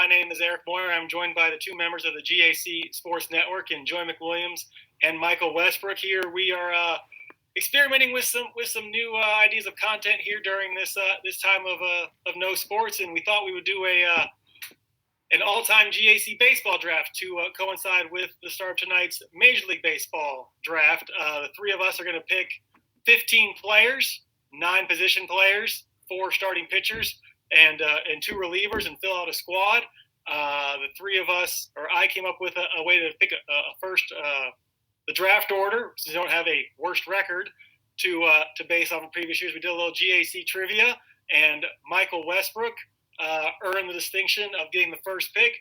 name is Eric Moyer. I'm joined by the two members of the GAC Sports Network, and Joy McWilliams and Michael Westbrook. Here we are experimenting with some new ideas of content here during this time of no sports, and we thought we would do an all-time GAC baseball draft to coincide with the start of tonight's Major League Baseball draft. The three of us are going to pick 15 players, 9 position players, 4 starting pitchers, and 2 relievers, and fill out a squad. The three of us, or I, came up with a way to pick the draft order, since we don't have a worst record to base off of previous years. We did a little GAC trivia, and Michael Westbrook earned the distinction of getting the first pick.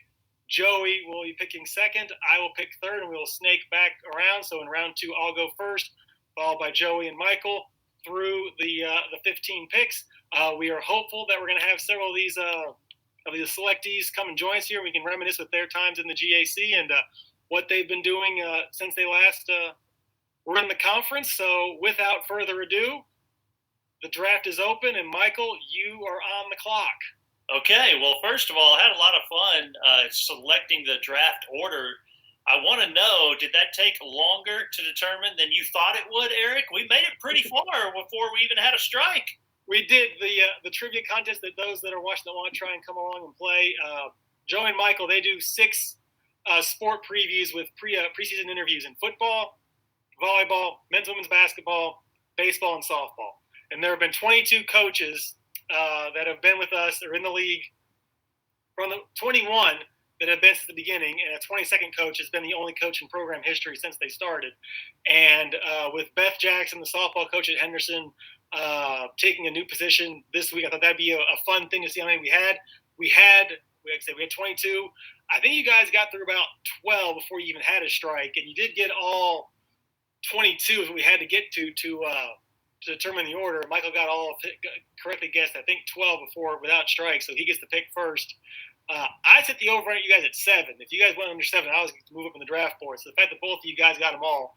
Joey will be picking second. I will pick third, and we will snake back around. So in round 2, I'll go first, followed by Joey and Michael through the 15 picks. We are hopeful that we're going to have several of these selectees come and join us here. We can reminisce with their times in the GAC and what they've been doing since they last were in the conference. So without further ado, the draft is open, and Michael, you are on the clock. Okay, well, first of all, I had a lot of fun selecting the draft order. I want to know, did that take longer to determine than you thought it would, Eric? We made it pretty far before we even had a strike. We did the trivia contest that those that are watching that want to try and come along and play. Joe and Michael, they do 6 sport previews with preseason interviews in football, volleyball, men's and women's basketball, baseball, and softball. And there have been 22 coaches that have been with us or in the league from the 21 that have been since the beginning, and a 22nd coach has been the only coach in program history since they started. And with Beth Jackson, the softball coach at Henderson, taking a new position this week, I thought that'd be a fun thing to see how many we had. We had 22. I think you guys got through about 12 before you even had a strike, and you did get all 22 is what we had to get to determine the order. Michael got correctly guessed, I think, 12 before without strike, so he gets to pick first. I set the over on you guys at 7. If you guys went under 7, I was going to move up in the draft board. So the fact that both of you guys got them all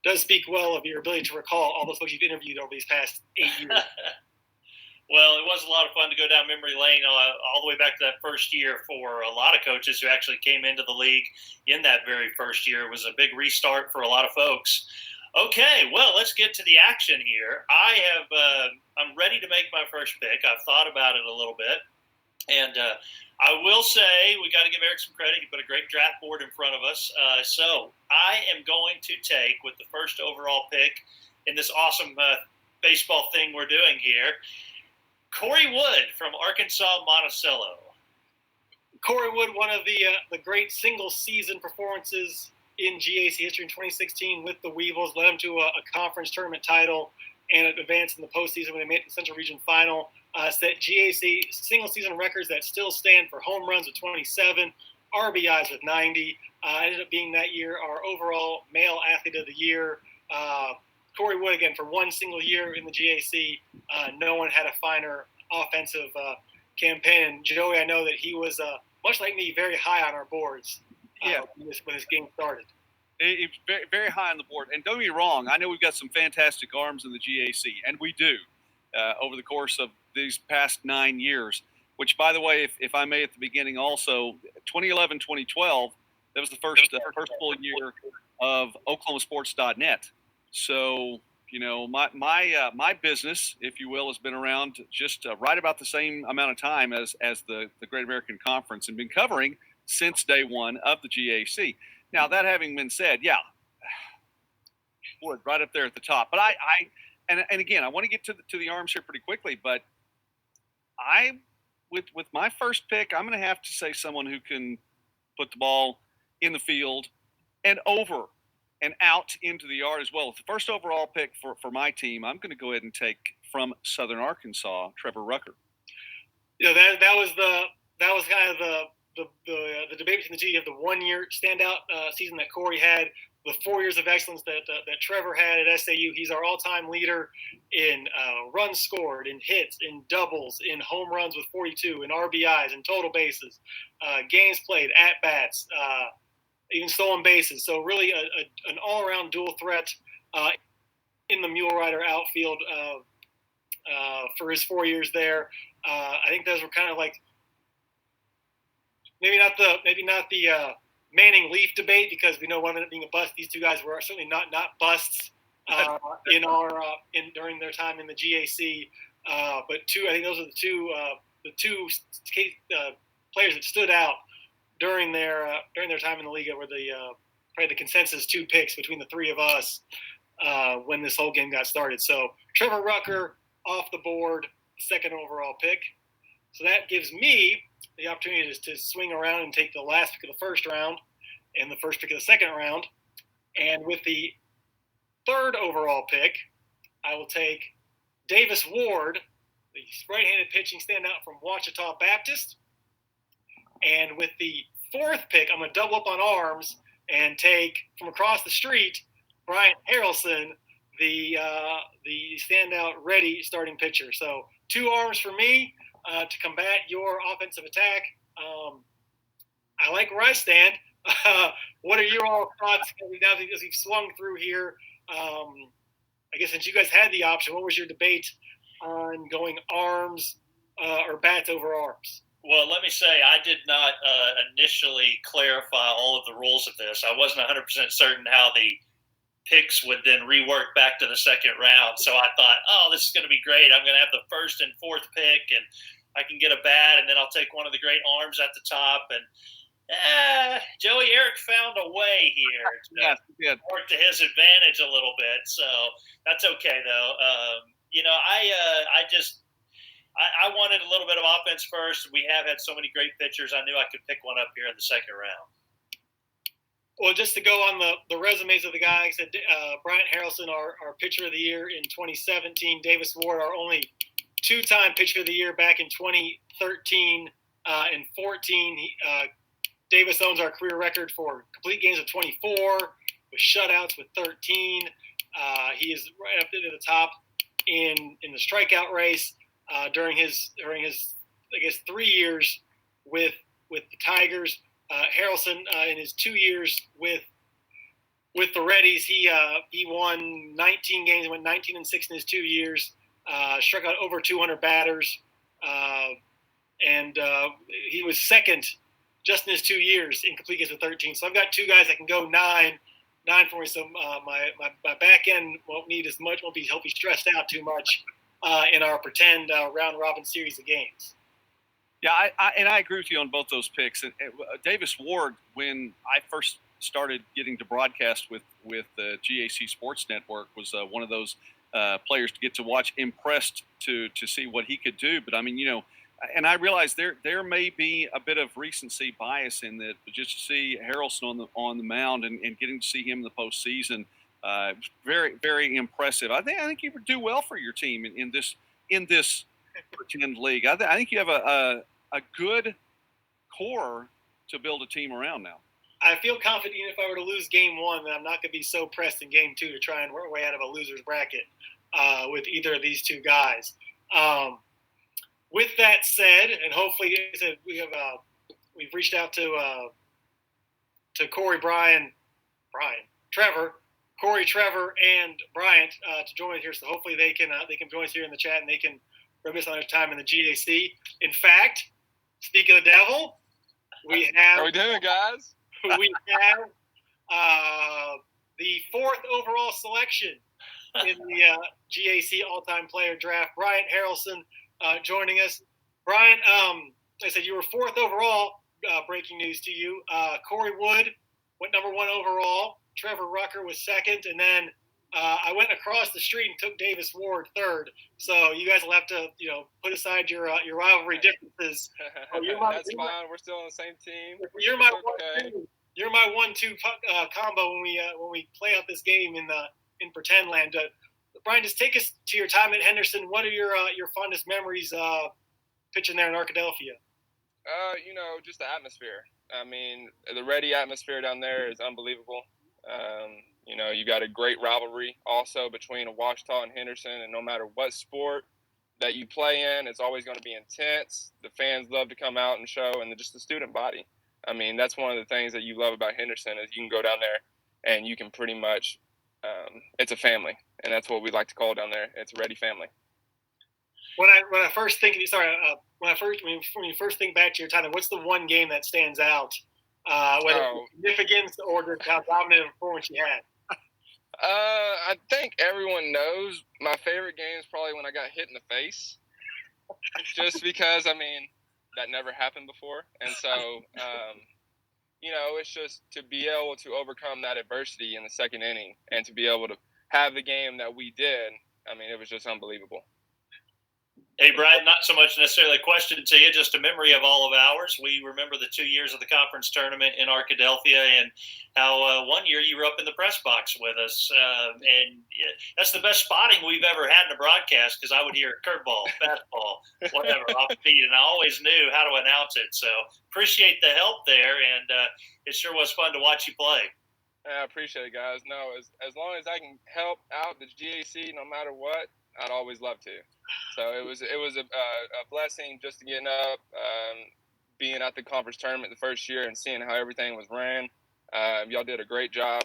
does speak well of your ability to recall all those folks you've interviewed over these past 8 years. Well, it was a lot of fun to go down memory lane all the way back to that first year for a lot of coaches who actually came into the league in that very first year. It was a big restart for a lot of folks. Okay, well, let's get to the action here. I'm ready to make my first pick. I've thought about it a little bit. And I will say we got to give Eric some credit. He put a great draft board in front of us. So I am going to take, with the first overall pick in this awesome baseball thing we're doing here, Cory Wood from Arkansas Monticello. Cory Wood, one of the great single-season performances in GAC history in 2016 with the Weevils, led them to a conference tournament title and advanced in the postseason when they made the Central Region Final. Set GAC single-season records that still stand for home runs with 27, RBIs with 90. Ended up being that year our overall male athlete of the year. Cory Wood, again, for one single year in the GAC, no one had a finer offensive campaign. And Joey, I know that he was, much like me, very high on our boards when this game started. It's very, very high on the board. And don't get me wrong, I know we've got some fantastic arms in the GAC, and we do over the course of these past 9 years, which, by the way, if I may at the beginning also, 2011-2012, that was the first full year of OklahomaSports.net. So, you know, my business, if you will, has been around just right about the same amount of time as the Great American Conference, and been covering since day one of the GAC. Now, that having been said, Wood right up there at the top. But and again, I want to get to the arms here pretty quickly, but with my first pick, I'm going to have to say someone who can put the ball in the field and over and out into the yard as well. With the first overall pick for my team, I'm going to go ahead and take from Southern Arkansas, Trevor Rucker. Yeah, that was kind of the debate between the two. You have the 1-year standout season that Cory had, the 4 years of excellence that Trevor had at SAU. He's our all-time leader in runs scored, in hits, in doubles, in home runs with 42, in RBIs, in total bases, games played, at-bats, even stolen bases. So really an all-around dual threat in the Mule Rider outfield for his 4 years there. I think those were kind of like maybe not the Manning Leaf debate, because we know one ended up being a bust. These two guys were certainly not busts during their time in the GAC. But I think those are the two players that stood out during their time in the league were probably the consensus 2 picks between the three of us when this whole game got started. So Trevor Rucker off the board, 2nd overall pick. So that gives me the opportunity to swing around and take the last pick of the 1st round and the 1st pick of the 2nd round. And with the 3rd overall pick, I will take Davis Ward, the right-handed pitching standout from Ouachita Baptist. And with the 4th pick, I'm going to double up on arms and take from across the street Bryant Harrelson, the standout ready starting pitcher. So 2 arms for me to combat your offensive attack. I like where I stand. What are your all thoughts as we've swung through here? I guess since you guys had the option, what was your debate on going arms or bats over arms? Well, let me say I did not initially clarify all of the rules of this. I wasn't 100% certain how the picks would then rework back to the 2nd round. So I thought, this is going to be great. I'm going to have the 1st and 4th pick, and I can get a bat, and then I'll take one of the great arms at the top. And Joey Eric found a way here to work to his advantage a little bit. So that's okay, though. I wanted a little bit of offense first. We have had so many great pitchers. I knew I could pick one up here in the 2nd round. Well, just to go on the resumes of the guys, Bryant Harrelson, our pitcher of the year in 2017. Davis Ward, our only 2-time pitcher of the year back in 2013 and 14. Davis owns our career record for complete games of 24, with shutouts with 13. He is right up to the top in the strikeout race during his I guess 3 years with the Tigers. Harrelson in his 2 years with the Reddies, he won 19 games, went 19-6 in his 2 years, struck out over 200 batters, and he was 2nd just in his 2 years in complete games with 13. So I've got 2 guys that can go 9 for me. So my back end won't be stressed out too much in our pretend round robin series of games. Yeah, I agree with you on both those picks. And Davis Ward, when I first started getting to broadcast with the GAC Sports Network, was one of those players to get to watch, impressed to see what he could do. But I mean, and I realize there may be a bit of recency bias in that, but just to see Harrelson on the mound and getting to see him in the postseason, very, very impressive. I think he would do well for your team in this pretend league. I think you have a good core to build a team around now. I feel confident if I were to lose game 1, that I'm not going to be so pressed in game 2 to try and work my way out of a loser's bracket with either of these 2 guys. With that said, and hopefully we've reached out to Cory, Trevor, and Bryant to join us here. So hopefully they can join us here in the chat, and they can reminisce on their time in the GAC. In fact, speak of the devil, we have. How we doing, guys? We have the 4th overall selection in the GAC all-time player draft. Bryant Harrelson joining us. Bryant, like I said, you were 4th overall. Breaking news to you. Cory Wood went number 1 overall. Trevor Rucker was 2nd, and then I went across the street and took Davis Ward 3rd. So you guys will have to, put aside your rivalry differences. That's fine. We're still on the same team. You're my 1-2. You're my 1-2 combo when we play out this game in pretend land. Brian, just take us to your time at Henderson. What are your fondest memories pitching there in Arkadelphia? Just the atmosphere. I mean, the ready atmosphere down there is unbelievable. You got a great rivalry also between Ouachita and Henderson, and no matter what sport that you play in, it's always going to be intense. The fans love to come out and show, and just the student body. I mean, that's one of the things that you love about Henderson is you can go down there and you can pretty much it's a family, and that's what we like to call it down there. It's a ready family. when you first think back to your time, what's the one game that stands out, whether it's significance or just how dominant a performance you had? I think everyone knows my favorite game is probably when I got hit in the face, just because that never happened before, and so it's just to be able to overcome that adversity in the second inning and to be able to have the game that we did. It was just unbelievable. Hey, Brian, not so much necessarily a question to you, just a memory of all of ours. We remember the 2 years of the conference tournament in Arkadelphia and how 1 year you were up in the press box with us. And that's the best spotting we've ever had in a broadcast because I would hear curveball, fastball, whatever, off speed, and I always knew how to announce it. So appreciate the help there, and it sure was fun to watch you play. I appreciate it, guys. No, as long as I can help out the GAC, no matter what, I'd always love to. So it was a blessing just to get up, being at the conference tournament the first year and seeing how everything was ran. Y'all did a great job,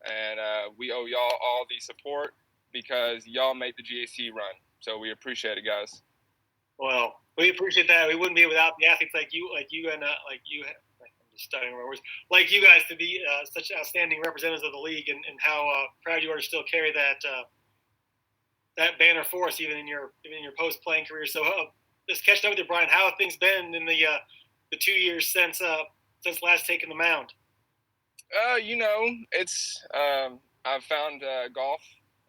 and we owe y'all all the support because y'all make the GAC run. So we appreciate it, guys. Well, we appreciate that. We wouldn't be without the athletes like you and I'm just stuttering my words. Like you guys to be such outstanding representatives of the league, and how proud you are to still carry that banner for us, even in your post-playing career. So, just catching up with you, Brian. How have things been in the 2 years since last taking the mound? It's I've found golf.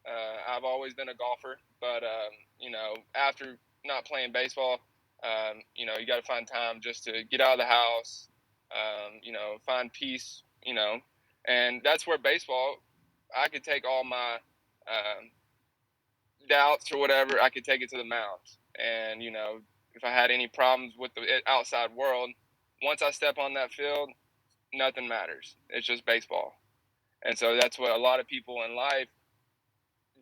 I've always been a golfer, but after not playing baseball, you got to find time just to get out of the house, find peace, and that's where baseball. I could take all my doubts or whatever, I could take it to the mound. And, if I had any problems with the outside world, once I step on that field, nothing matters. It's just baseball. And so that's what a lot of people in life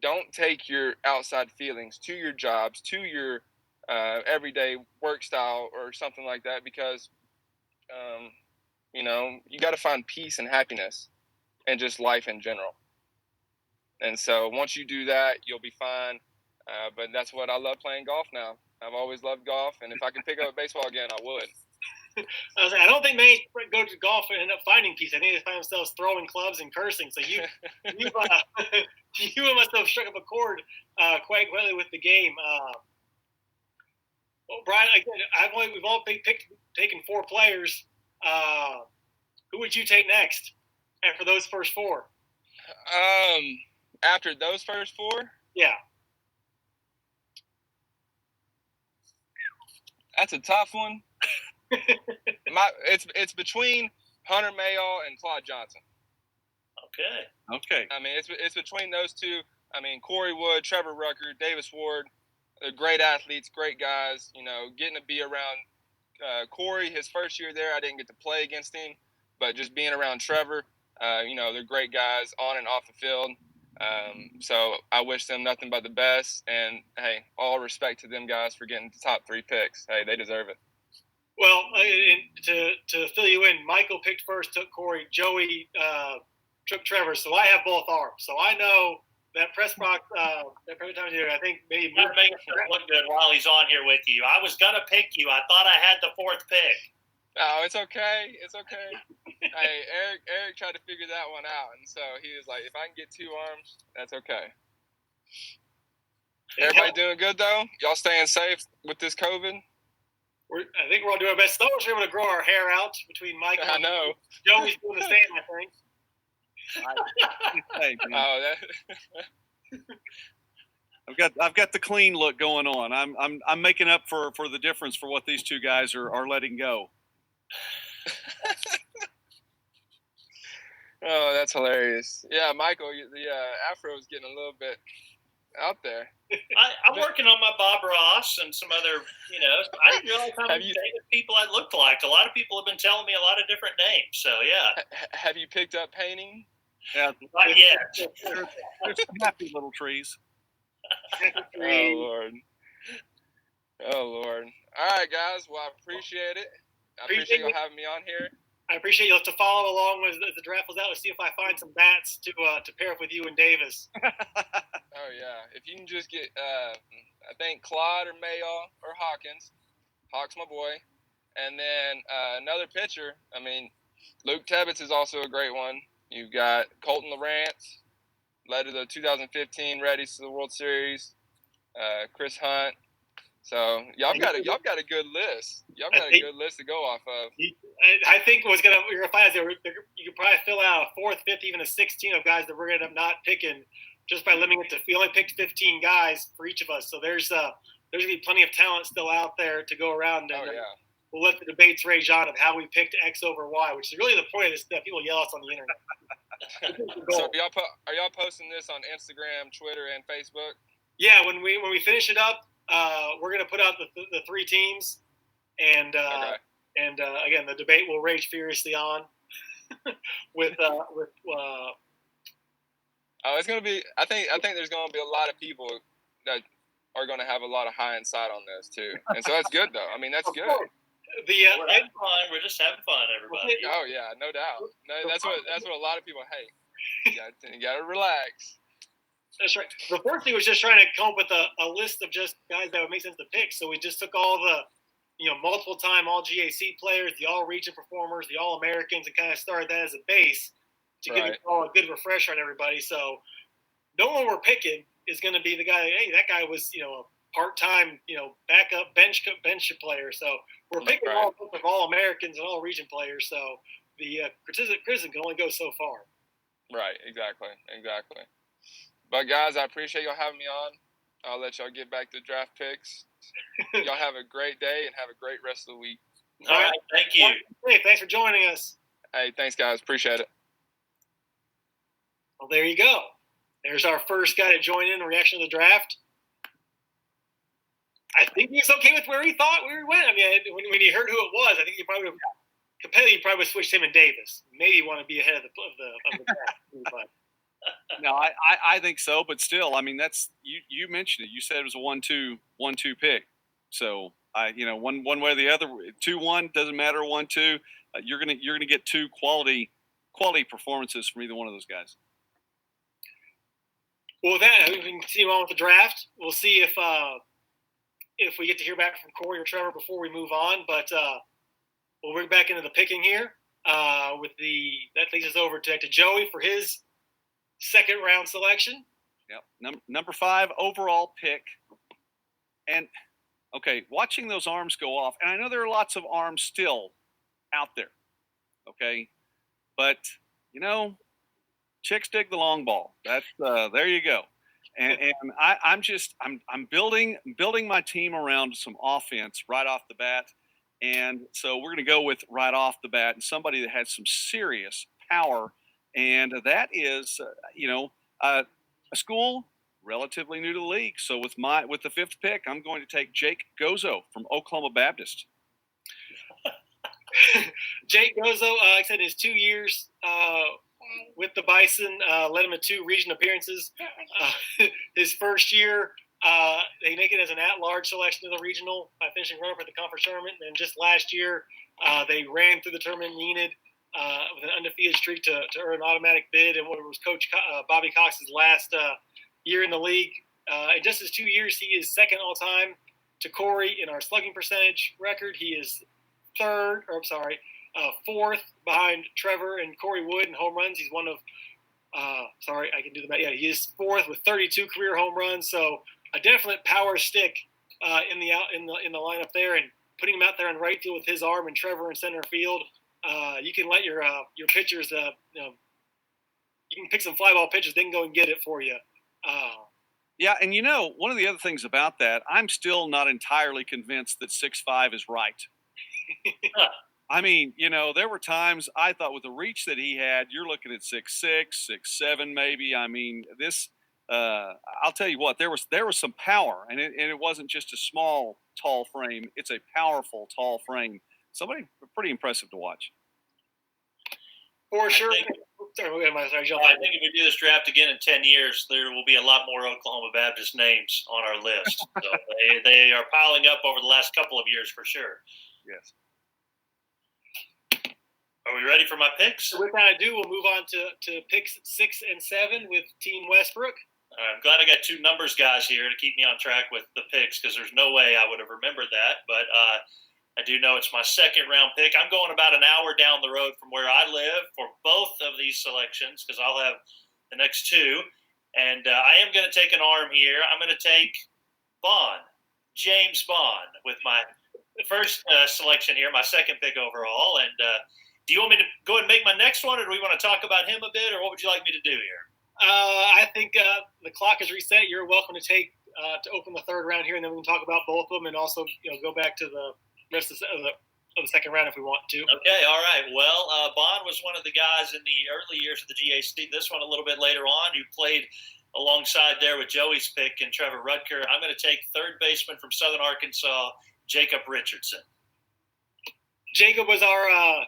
don't take your outside feelings to your jobs, to your everyday work style or something like that, because, you got to find peace and happiness and just life in general. And so once you do that, you'll be fine. But that's what I love playing golf now. I've always loved golf, and if I can pick up baseball again, I would. I don't think many go to golf and end up finding peace. I think they find themselves throwing clubs and cursing. So you must have struck up a chord quite well with the game. Well, Brian, again, we've all taken 4 players. Who would you take next after those first 4? After those first 4? Yeah. That's a tough one. It's between Hunter Mayall and Claude Johnson. Okay. It's between those two. Cory Wood, Trevor Rucker, Davis Ward, they're great athletes, great guys. Getting to be around Cory his first year there, I didn't get to play against him, but just being around Trevor, they're great guys on and off the field. So I wish them nothing but the best. And, hey, all respect to them guys for getting the top 3 picks. Hey, they deserve it. Well, to fill you in, Michael picked first, took Cory. Joey took Trevor. So I have both arms. So I know that press box, that every time I think maybe – You're making it look good while he's on here with you. I was going to pick you. I thought I had the 4th pick. Oh, it's okay. It's okay. Hey, Eric tried to figure that one out, and so he was like, if I can get 2 arms, that's okay. Everybody doing good, though? Y'all staying safe with this COVID? I think we're all doing our best. Some of us are able to grow our hair out between Michael and Joey's doing the same, I think. I've got the clean look going on. I'm making up for the difference for what these 2 guys are letting go. Oh, that's hilarious. Yeah, Michael, the afro is getting a little bit out there. I'm working on my Bob Ross and some other, I didn't realize how many people I looked like. A lot of people have been telling me a lot of different names. So, yeah. Have you picked up painting? Yeah. Not yet. There's some happy little trees. Oh, Lord. All right, guys. Well, I appreciate it. I appreciate you having me on here. I appreciate you to follow along as the draft was out. Let's see if I find some bats to pair up with you and Davis. Oh yeah, if you can just get, I think Claude or Mayall or Hawkins. Hawk's my boy, and then another pitcher. I mean, Luke Tebbets is also a great one. You've got Colton Lawrence, led to the 2015 Reddies to the World Series. Chris Hunt. So y'all got a good list. Y'all got a good list to go off of. I think you're gonna find is you could probably fill out a fourth, fifth, even a 16 of guys that we're gonna end up not picking just by limiting it to. We only picked 15 guys for each of us, so there's gonna be plenty of talent still out there to go around. And we'll let the debates rage on of how we picked X over Y, which is really the point of this stuff. People yell us on the internet. So are y'all posting this on Instagram, Twitter, and Facebook? Yeah, when we finish it up, we're gonna put out the three teams, and again the debate will rage furiously on with it's gonna be. I think there's gonna be a lot of people that are gonna have a lot of high insight on this too, and so that's good though. I mean, that's good. We're having fun. We're just having fun, everybody. Oh yeah, no doubt. No, that's what a lot of people hate. You gotta relax. That's right. The first thing was just trying to come up with a list of just guys that would make sense to pick. So we just took all the, multiple time all GAC players, the all region performers, the all Americans, and kind of started that as a base to give you all a good refresher on everybody. So no one we're picking is going to be the guy. Hey, that guy was a part-time backup bench player. So we're picking all Americans and all region players. So the criticism can only go so far. Right. Exactly. But guys, I appreciate y'all having me on. I'll let y'all get back to draft picks. Y'all have a great day and have a great rest of the week. All right, thank you. Hey, thanks for joining us. Hey, thanks guys. Appreciate it. Well, there you go. There's our first guy to join in reaction to the draft. I think he's okay with where he thought we went. I mean, when he heard who it was, I think he probably would switch him and Davis. Maybe want to be ahead of the draft. No, I think so, but still, I mean, that's you mentioned it. You said it was a 1-2 pick. So one way or the other, 2-1 doesn't matter. 1-2, you're gonna get two quality performances from either one of those guys. Well, with that, we can continue on with the draft. We'll see if we get to hear back from Cory or Trevor before we move on. But we'll bring back into the picking here. That leads us over to Joey for his second round selection. Yep. Number 5 overall pick. And okay, watching those arms go off, and I know there are lots of arms still out there. Okay. But chicks dig the long ball. That's there you go. And I'm building my team around some offense right off the bat. And so we're going to go with right off the bat and somebody that has some serious power. And that is, a school relatively new to the league. So with the 5th pick, I'm going to take Jake Gozo from Oklahoma Baptist. Jake Gozo, like I said, his 2 years with the Bison led him to 2 region appearances. His first year, they make it as an at-large selection of the regional by finishing runner-up at the conference tournament. And just last year, they ran through the tournament needed. With an undefeated streak to earn an automatic bid in what was Coach Bobby Cox's last year in the league. In just his 2 years, he is second all-time to Cory in our slugging percentage record. He is fourth behind Trevor and Cory Wood in home runs. He's one of he is fourth with 32 career home runs. So a definite power stick in the lineup there, and putting him out there in right field with his arm and Trevor in center field. You can let your pitchers, you can pick some fly ball pitches. They can go and get it for you. Yeah, and one of the other things about that, I'm still not entirely convinced that 6'5" is right. I mean, there were times I thought with the reach that he had, you're looking at 6'6", 6'7", maybe. I mean, this. I'll tell you what, there was some power, and it wasn't just a small, tall frame. It's a powerful, tall frame. Somebody pretty impressive to watch. For sure. I think if we do this draft again in 10 years, there will be a lot more Oklahoma Baptist names on our list. So they are piling up over the last couple of years for sure. Yes. Are we ready for my picks? So with that ado, we'll move on to picks 6 and 7 with Team Westbrook. I'm glad I got two numbers guys here to keep me on track with the picks, because there's no way I would have remembered that. But I do know it's my second round pick. I'm going about an hour down the road from where I live for both of these selections, because I'll have the next two. And I am going to take an arm here. I'm going to take Bond, James Bond, with my first selection here, my second pick overall. And do you want me to go ahead and make my next one, or do we want to talk about him a bit, or what would you like me to do here? I think the clock is reset. You're welcome to take to open the third round here, and then we can talk about both of them, and also go back to the rest of the second round if we want to. Okay, all right. Well, Bond was one of the guys in the early years of the GAC. This one a little bit later on, who played alongside there with Joey's pick and Trevor Rucker. I'm going to take third baseman from Southern Arkansas, Jacob Richardson. Jacob was our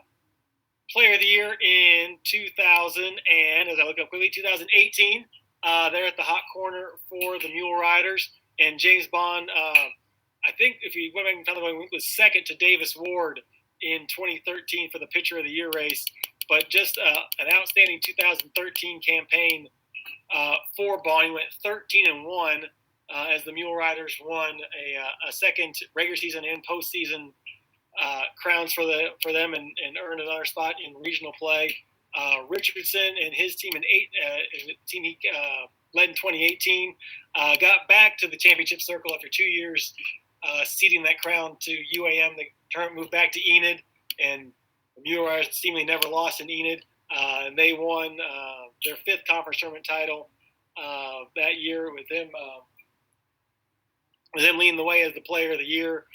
Player of the Year in 2000, and as I look up quickly, 2018. They're at the hot corner for the Mule Riders, and James Bond. I think if you went back and found the one, was second to Davis Ward in 2013 for the Pitcher of the Year race. But just an outstanding 2013 campaign for Bond. He went 13-1 as the Mule Riders won a second regular season and postseason crowns for them and earned another spot in regional play. Richardson and his team team he led in 2018 got back to the championship circle after 2 years, ceding that crown to UAM. The tournament moved back to Enid, and the Mule Riders seemingly never lost in Enid. And they won their fifth conference tournament title that year with them leading the way as the Player of the Year.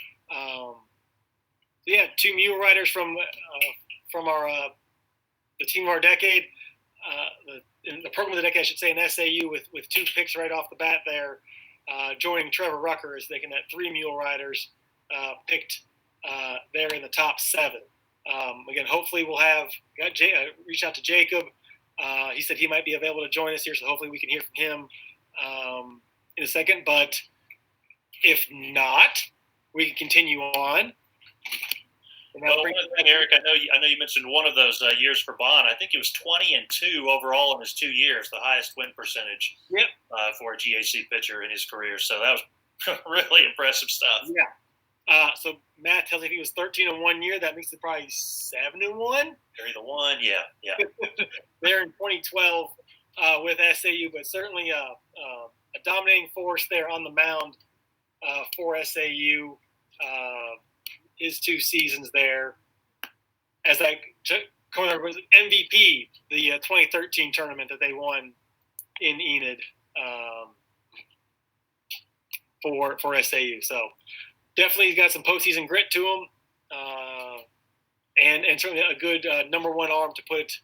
Two Mule Riders from our the team of our decade, the program of the decade, I should say, in SAU with two picks right off the bat there, joining Trevor Rucker as they can have three Mule Riders picked there in the top 7. Again, hopefully we'll have reach out to Jacob. He said he might be available to join us here, so hopefully we can hear from him in a second. But if not, we can continue on. Well, one thing, Eric, I know you mentioned one of those years for Bond. I think it was 20-2 overall in his 2 years, the highest win percentage for a GAC pitcher in his career. So that was really impressive stuff. Yeah. So Matt tells me if he was 13-1 year, that makes it probably 7-1. Carry the one, yeah. There in 2012 with SAU, but certainly a dominating force there on the mound for SAU. His 2 seasons there as was MVP, the 2013 tournament that they won in Enid for SAU. So definitely he's got some postseason grit to him, and certainly a good number one arm to put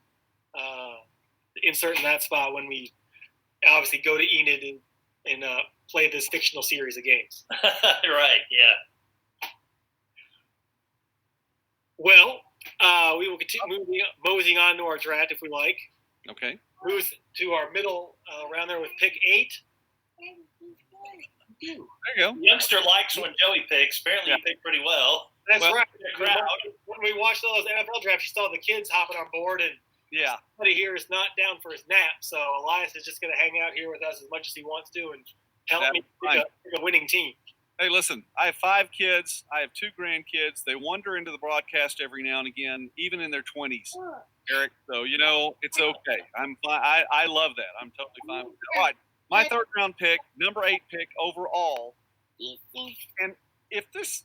insert in that spot when we obviously go to Enid and play this fictional series of games. Right, yeah. Well, we will continue moseying on to our draft if we like. Okay. Move to our middle round there with pick 8. There you go. Youngster likes when Joey picks. Apparently he picked pretty well. That's right. Crowd. When we watched all those NFL drafts, you saw the kids hopping on board, and somebody here is not down for his nap. So Elias is just going to hang out here with us as much as he wants to and help me pick a winning team. Hey, listen, I have 5 kids. I have 2 grandkids. They wander into the broadcast every now and again, even in their 20s, Eric. So, it's okay. I'm fine. I love that. I'm totally fine with that. All right, my third round pick, number 8 pick overall. And if this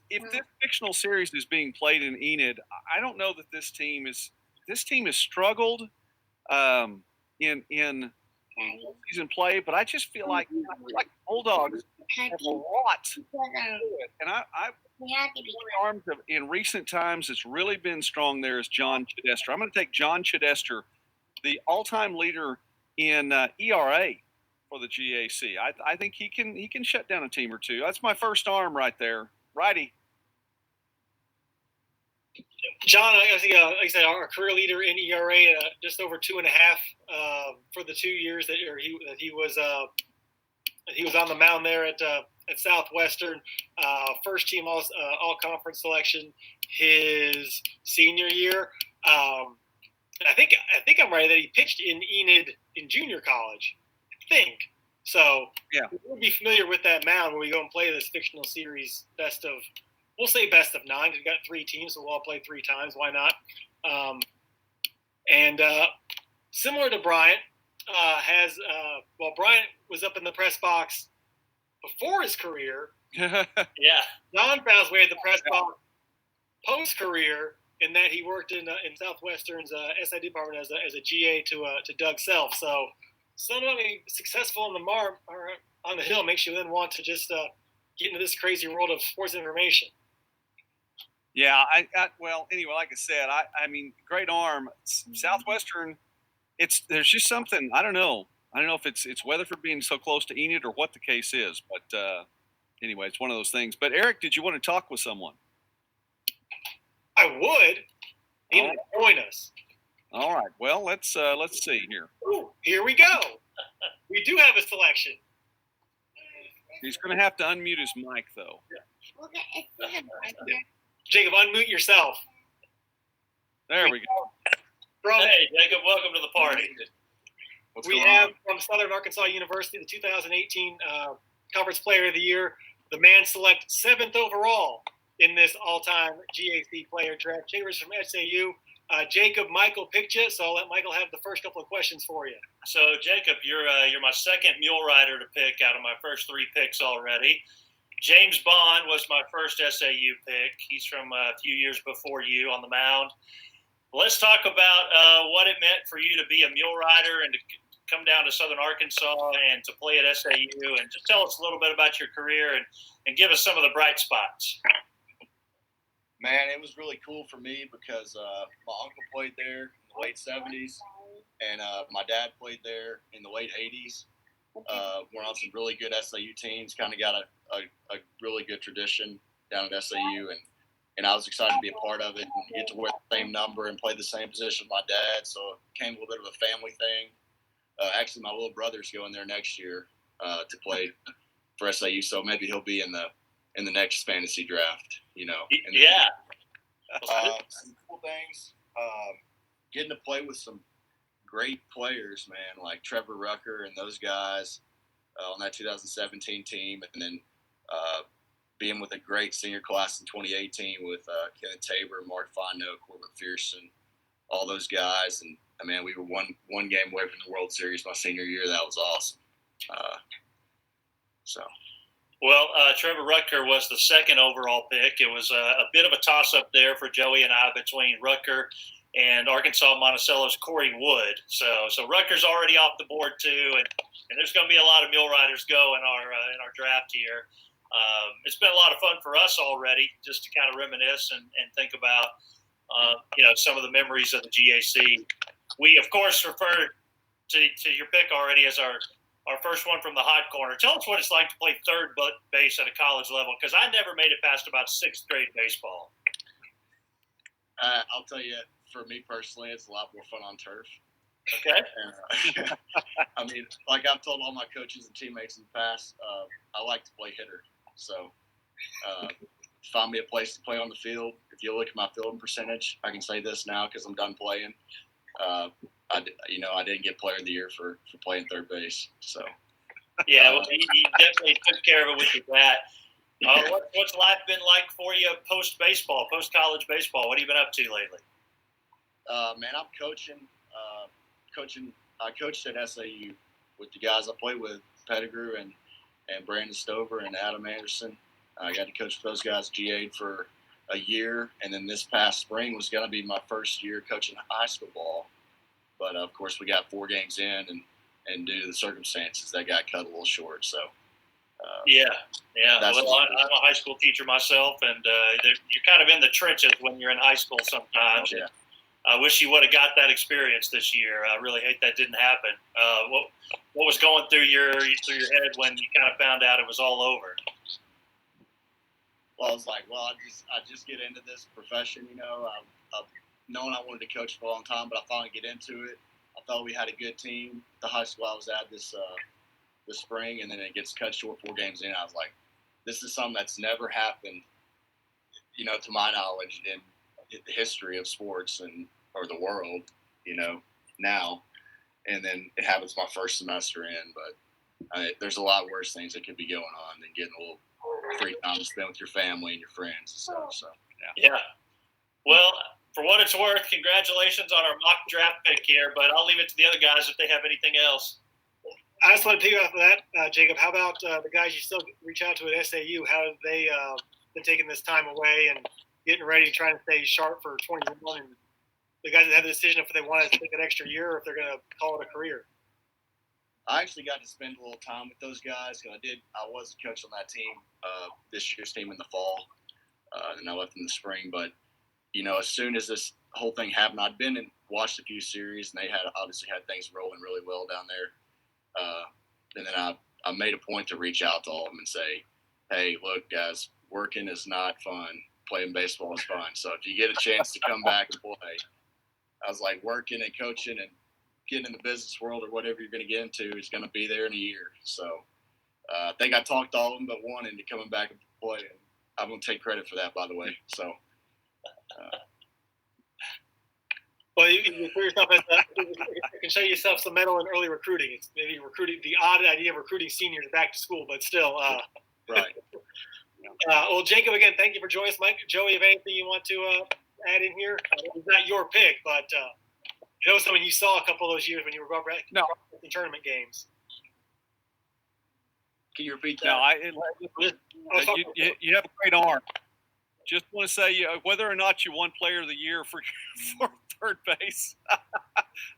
fictional series is being played in Enid, I don't know that this team has struggled in season play, but I just feel like Bulldogs have a lot to it. And arms in recent times it's really been strong there is John Chidester. I'm going to take John Chidester, the all-time leader in ERA for the GAC. I think he can shut down a team or two. That's my first arm right there. Righty. John, I think, like I said, our career leader in ERA, just over 2.5 for the 2 years that he was on the mound there at Southwestern. First team all conference selection his senior year. I think I'm right that he pitched in Enid in junior college. I think so. Yeah, we'll be familiar with that mound when we go and play this fictional series. We'll say best of 9. We've got 3 teams, so we'll all play 3 times. Why not? And similar to Bryant, Bryant was up in the press box before his career. Yeah. Don found his way to the press box post-career, in that he worked in Southwestern's SID department as a GA to Doug Self. So somebody successful on on the hill makes you then want to just get into this crazy world of sports information. Yeah, well, anyway, like I said, I mean, great arm. Southwestern, there's just something, I don't know if it's Weatherford being so close to Enid or what the case is, but anyway, it's one of those things. But Eric, did you want to talk with someone? I would. He would join us. All right. Well, let's see here. Ooh, here we go. We do have a selection. He's going to have to unmute his mic, though. Jacob, unmute yourself. There we go. Hey, Jacob, welcome to the party. We have from Southern Arkansas University, the 2018 Conference Player of the Year, the man select 7th overall in this all-time GAC player draft. Chambers from SAU. Jacob, Michael picked you, so I'll let Michael have the first couple of questions for you. So, Jacob, you're my second mule rider to pick out of my first 3 picks already. James Bond was my first SAU pick. He's from a few years before you on the mound. Let's talk about what it meant for you to be a mule rider and to come down to Southern Arkansas and to play at SAU. And just tell us a little bit about your career and give us some of the bright spots. Man, it was really cool for me because my uncle played there in the late 70s, and my dad played there in the late 80s. We're on some really good SAU teams, kind of got a really good tradition down at SAU, and I was excited to be a part of it and get to wear the same number and play the same position with my dad, so it became a little bit of a family thing. Actually, my little brother's going there next year to play for SAU, so maybe he'll be in the next fantasy draft, you know. Yeah. Some cool things. Getting to play with some great players, man, like Trevor Rucker and those guys on that 2017 team, and then being with a great senior class in 2018 with Kenneth Tabor, Mark Fino, Corbin McPherson, all those guys. And, man, we were one game away from the World Series my senior year. That was awesome. Well, Trevor Rucker was the second overall pick. It was a bit of a toss-up there for Joey and I between Rucker and Arkansas Monticello's Cory Wood. So Rucker's already off the board too, and there's going to be a lot of mule riders go in our draft here. It's been a lot of fun for us already, just to kind of reminisce and think about some of the memories of the GAC. We of course refer to your pick already as our first one from the hot corner. Tell us what it's like to play third base at a college level, because I never made it past about 6th grade baseball. I'll tell you, for me personally, it's a lot more fun on turf. Okay. I mean, like I've told all my coaches and teammates in the past, I like to play hitter. So find me a place to play on the field. If you look at my fielding percentage, I can say this now because I'm done playing. I didn't get player of the year for playing third base. So. Yeah, well, you definitely took care of it with your bat. What's life been like for you post-baseball, post-college baseball? What have you been up to lately? Man, I'm coaching. I coached at SAU with the guys I played with, Pettigrew and Brandon Stover and Adam Anderson. I got to coach with those guys, GA'd for a year, and then this past spring was going to be my first year coaching high school ball. But, of course, we got 4 games in, and due to the circumstances, that got cut a little short. So, yeah. Well, I'm a high school teacher myself, and you're kind of in the trenches when you're in high school sometimes. Yeah. I wish you would have got that experience this year. I really hate that didn't happen. What was going through your head when you kind of found out it was all over? Well, I was like, I just get into this profession, you know. I've known I wanted to coach for a long time, but I finally get into it. I thought we had a good team. The high school I was at this spring, and then it gets cut short 4 games in. I was like, this is something that's never happened, you know, to my knowledge in the history of sports or the world. now. And then it happens my first semester in. But there's a lot worse things that could be going on than getting a little free time to spend with your family and your friends and stuff. So, yeah. Well, for what it's worth, congratulations on our mock draft pick here, but I'll leave it to the other guys if they have anything else. I just want to piggyback off of that, Jacob. How about the guys you still reach out to at SAU? How have they been taking this time away and getting ready, trying to stay sharp for 21? And the guys that have the decision if they want to take an extra year or if they're going to call it a career. I actually got to spend a little time with those guys because I was a coach on that team, this year's team in the fall, and I left in the spring. But, as soon as this whole thing happened, I'd been and watched a few series, and they had obviously had things rolling really well down there. And then I made a point to reach out to all of them and say, hey, look, guys, working is not fun. Playing baseball is fun. So if you get a chance to come back and play, I was like, working and coaching and getting in the business world or whatever you're going to get into is going to be there in a year. So I think I talked to all of them but one into coming back and play. And I'm going to take credit for that, by the way. So. Well, you put yourself as you can show yourself some mettle in early recruiting. It's maybe the odd idea of recruiting seniors back to school, but still. Right. Well, Jacob, again, thank you for joining us. Mike, Joey, have anything you want to add in here? It's not your pick, but something you saw a couple of those years when you were in tournament games. Can you repeat that? No, you have a great arm. Just want to say, whether or not you won Player of the Year for third base,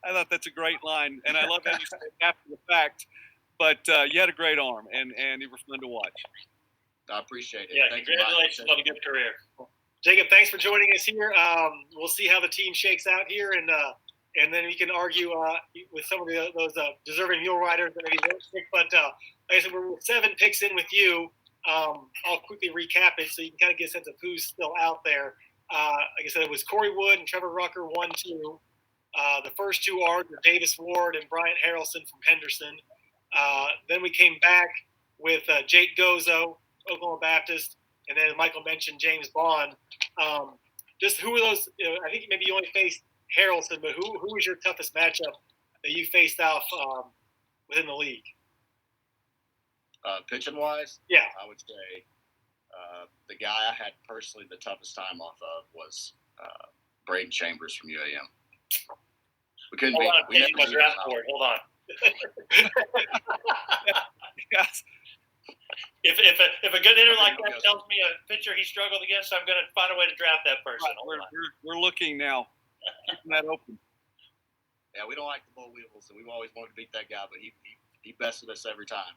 I thought that's a great line, and I love how you said it after the fact. But you had a great arm, and it was fun to watch. I appreciate it. Yeah, congratulations on a good career. Jacob, thanks for joining us here. We'll see how the team shakes out here, and then we can argue with some of those deserving mule riders that maybe won't pick. But like I said, we're 7 picks in with you. I'll quickly recap it so you can kind of get a sense of who's still out there. Like I said, it was Cory Wood and Trevor Rucker 1-2. The first 2 are Davis Ward and Bryant Harrelson from Henderson. Then we came back with Jake Gozo, Oklahoma Baptist, and then Michael mentioned James Bond. Just who are those? I think maybe you only faced Harrelson, but who was your toughest matchup that you faced off within the league? Pitching wise, yeah, I would say the guy I had personally the toughest time off of was Braden Chambers from UAM. We couldn't Hold on, we never my beat draft him. board. Hold on. Yes. If a good hitter like that tells me a pitcher he struggled against, I'm going to find a way to draft that person. We're looking now, keeping that open. Yeah, we don't like the bull weevils, and we've always wanted to beat that guy, but he bested us every time.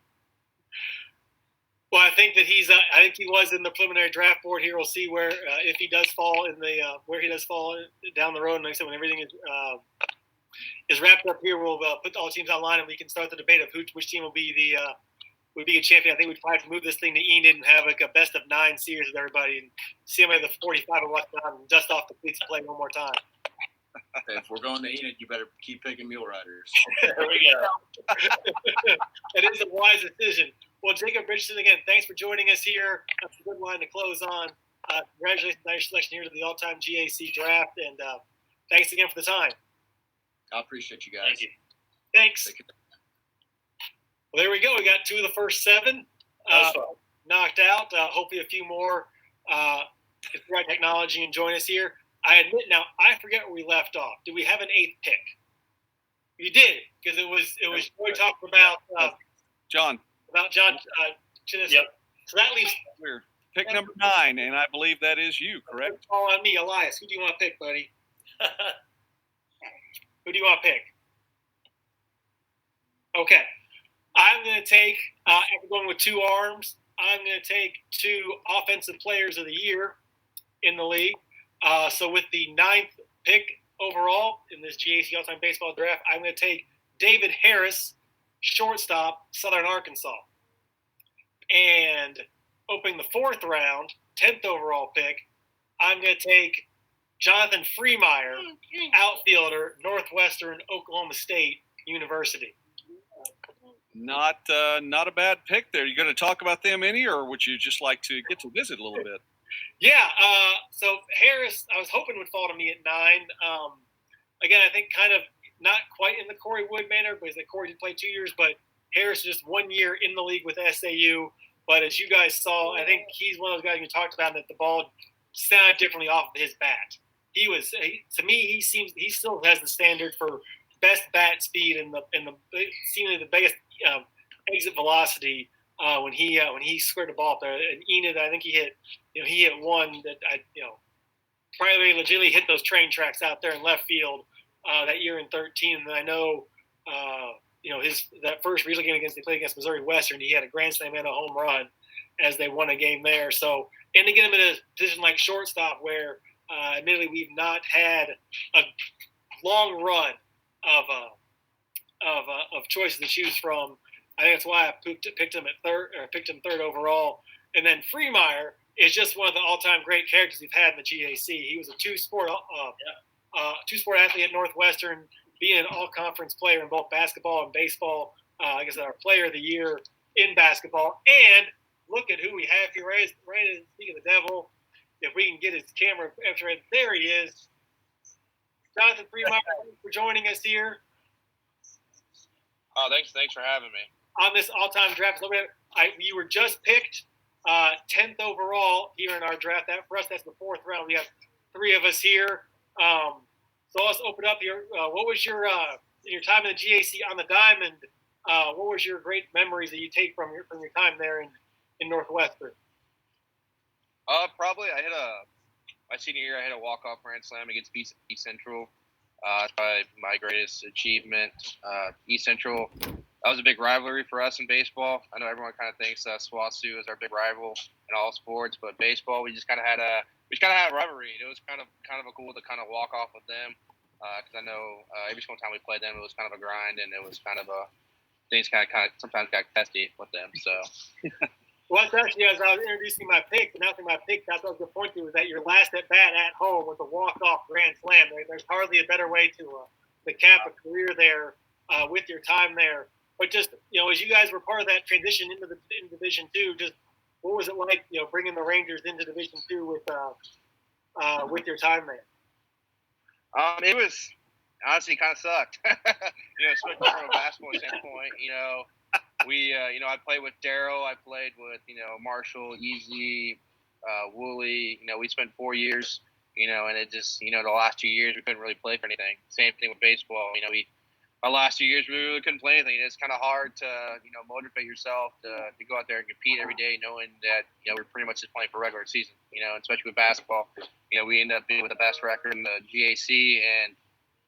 Well, I think that I think he was in the preliminary draft board here. We'll see where if he does fall in the where he does fall down the road. And like I said, when everything is wrapped up here, we'll put all teams online and we can start the debate of which team will be a champion. I think we'd probably have to move this thing to Enid and have like a best of 9 series with everybody and see how many of the 45 are left on and dust off the cleats and play one more time. If we're going to Enid, you better keep picking mule riders. There we go. It is a wise decision. Well, Jacob Richardson, again, thanks for joining us here. That's a good line to close on. Congratulations on your selection here to the all-time GAC draft, and thanks again for the time. I appreciate you guys. Thank you. Thanks. Well, there we go. We got 2 of the first 7 knocked out. Hopefully a few more get the right technology and join us here. I admit now, I forget where we left off. Did we have an 8th pick? You did, because it was Joey talking about John. About John Chinnison. Yep. So that leaves pick number 9, and I believe that is you, correct? All on me, Elias. Who do you want to pick, buddy? Who do you want to pick? Okay. I'm going to take, after going with 2 arms, I'm going to take 2 offensive players of the year in the league. So with the 9th pick overall in this GAC All-Time Baseball Draft, I'm going to take David Harris, shortstop, Southern Arkansas. And opening the 4th round, 10th overall pick, I'm going to take Jonathan Freemeyer, outfielder, Northwestern Oklahoma State University. Not a bad pick there. You going to talk about them any, or would you just like to get to visit a little bit? Yeah. So Harris, I was hoping would fall to me at 9. Like again, I think kind of not quite in the Cory Wood manner, because Cory did play 2 years, but Harris just 1 year in the league with SAU. But as you guys saw, I think he's one of those guys you talked about that the ball sounded differently off of his bat. To me, he still has the standard for best bat speed and seemingly the biggest exit velocity when he squared the ball up there. And Enid, I think he hit one that probably legitimately hit those train tracks out there in left field that year in 13. And I know that first regional game they played against Missouri Western, he had a grand slam and a home run as they won a game there. So, and to get him in a position like shortstop where admittedly we've not had a long run of choices to choose from. I think that's why I picked him third overall. And then Freemeyer is just one of the all-time great characters we've had in the GAC. He was a two-sport athlete at Northwestern, being an all-conference player in both basketball and baseball. Like I said, our player of the year in basketball. And look at who we have here. Right as speaking of the devil, if we can get his camera right there, he is. Jonathan Freemeyer, thanks for joining us here. Oh, thanks for having me. On this all-time draft, you were just picked 10th overall here in our draft. For us, that's the 4th round. We have 3 of us here. So let's open up here. What was your time in the GAC on the diamond? What was your great memories that you take from your time there in Northwestern? Probably my senior year I hit a walk-off grand slam against East Central. Probably my greatest achievement. East Central, that was a big rivalry for us in baseball. I know everyone kind of thinks SWASU is our big rival in all sports, but baseball, we just kind of had a rivalry. It was kind of a cool to kind of walk off with them, because I know every single time we played them, it was kind of a grind, and it was kind of things kind of sometimes got testy with them. So. Well, that's actually, as I was introducing my pick, announcing my pick, that's what I was going to point to, is that your last at-bat at home was a walk-off grand slam. There's hardly a better way to cap a career there with your time there. But just, as you guys were part of that transition into Division II, just what was it like, bringing the Rangers into Division II with your time there? It was honestly kind of sucked. Especially from a basketball standpoint, I played with Daryl. I played with, Marshall, Easy, Woolley. We spent 4 years, and it just, the last 2 years we couldn't really play for anything. Same thing with baseball. Our last 2 years we really couldn't play anything. It's kind of hard to, motivate yourself to go out there and compete every day, knowing that, we're pretty much just playing for regular season. And especially with basketball, we end up being with the best record in the GAC, and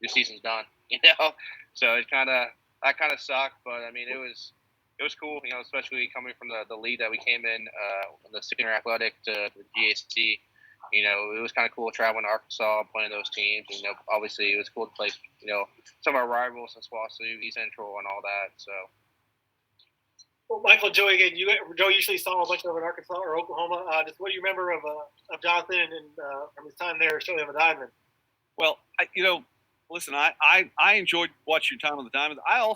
your season's done. So that kind of sucked, but it was cool, especially coming from the league that we came in, the senior athletic to the GAC. It was kind of cool traveling to Arkansas, playing those teams. And, obviously, it was cool to play, some of our rivals in SWASU, East Central, and all that. So. Well, Michael, Joey, again, Joe usually saw a bunch of in Arkansas or Oklahoma. Just what do you remember of Jonathan and from his time there, showing him a diamond? Well, listen, I enjoyed watching your time on the diamond. I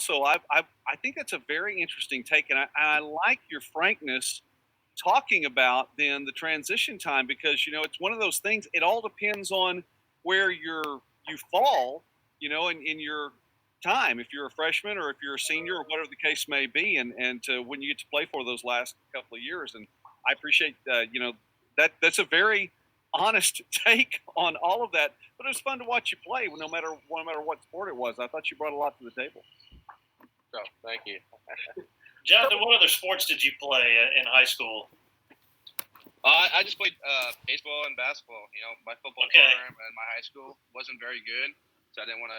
think that's a very interesting take, and I like your frankness talking about then the transition time, because it's one of those things. It all depends on where you fall, in your time. If you're a freshman or if you're a senior or whatever the case may be, and when you get to play for those last couple of years. And I appreciate that's a very honest take on all of that. But it was fun to watch you play, no matter what sport it was. I thought you brought a lot to the table. Oh, thank you. Jonathan, what other sports did you play in high school? I just played baseball and basketball. My football program in my high school wasn't very good, so I didn't want to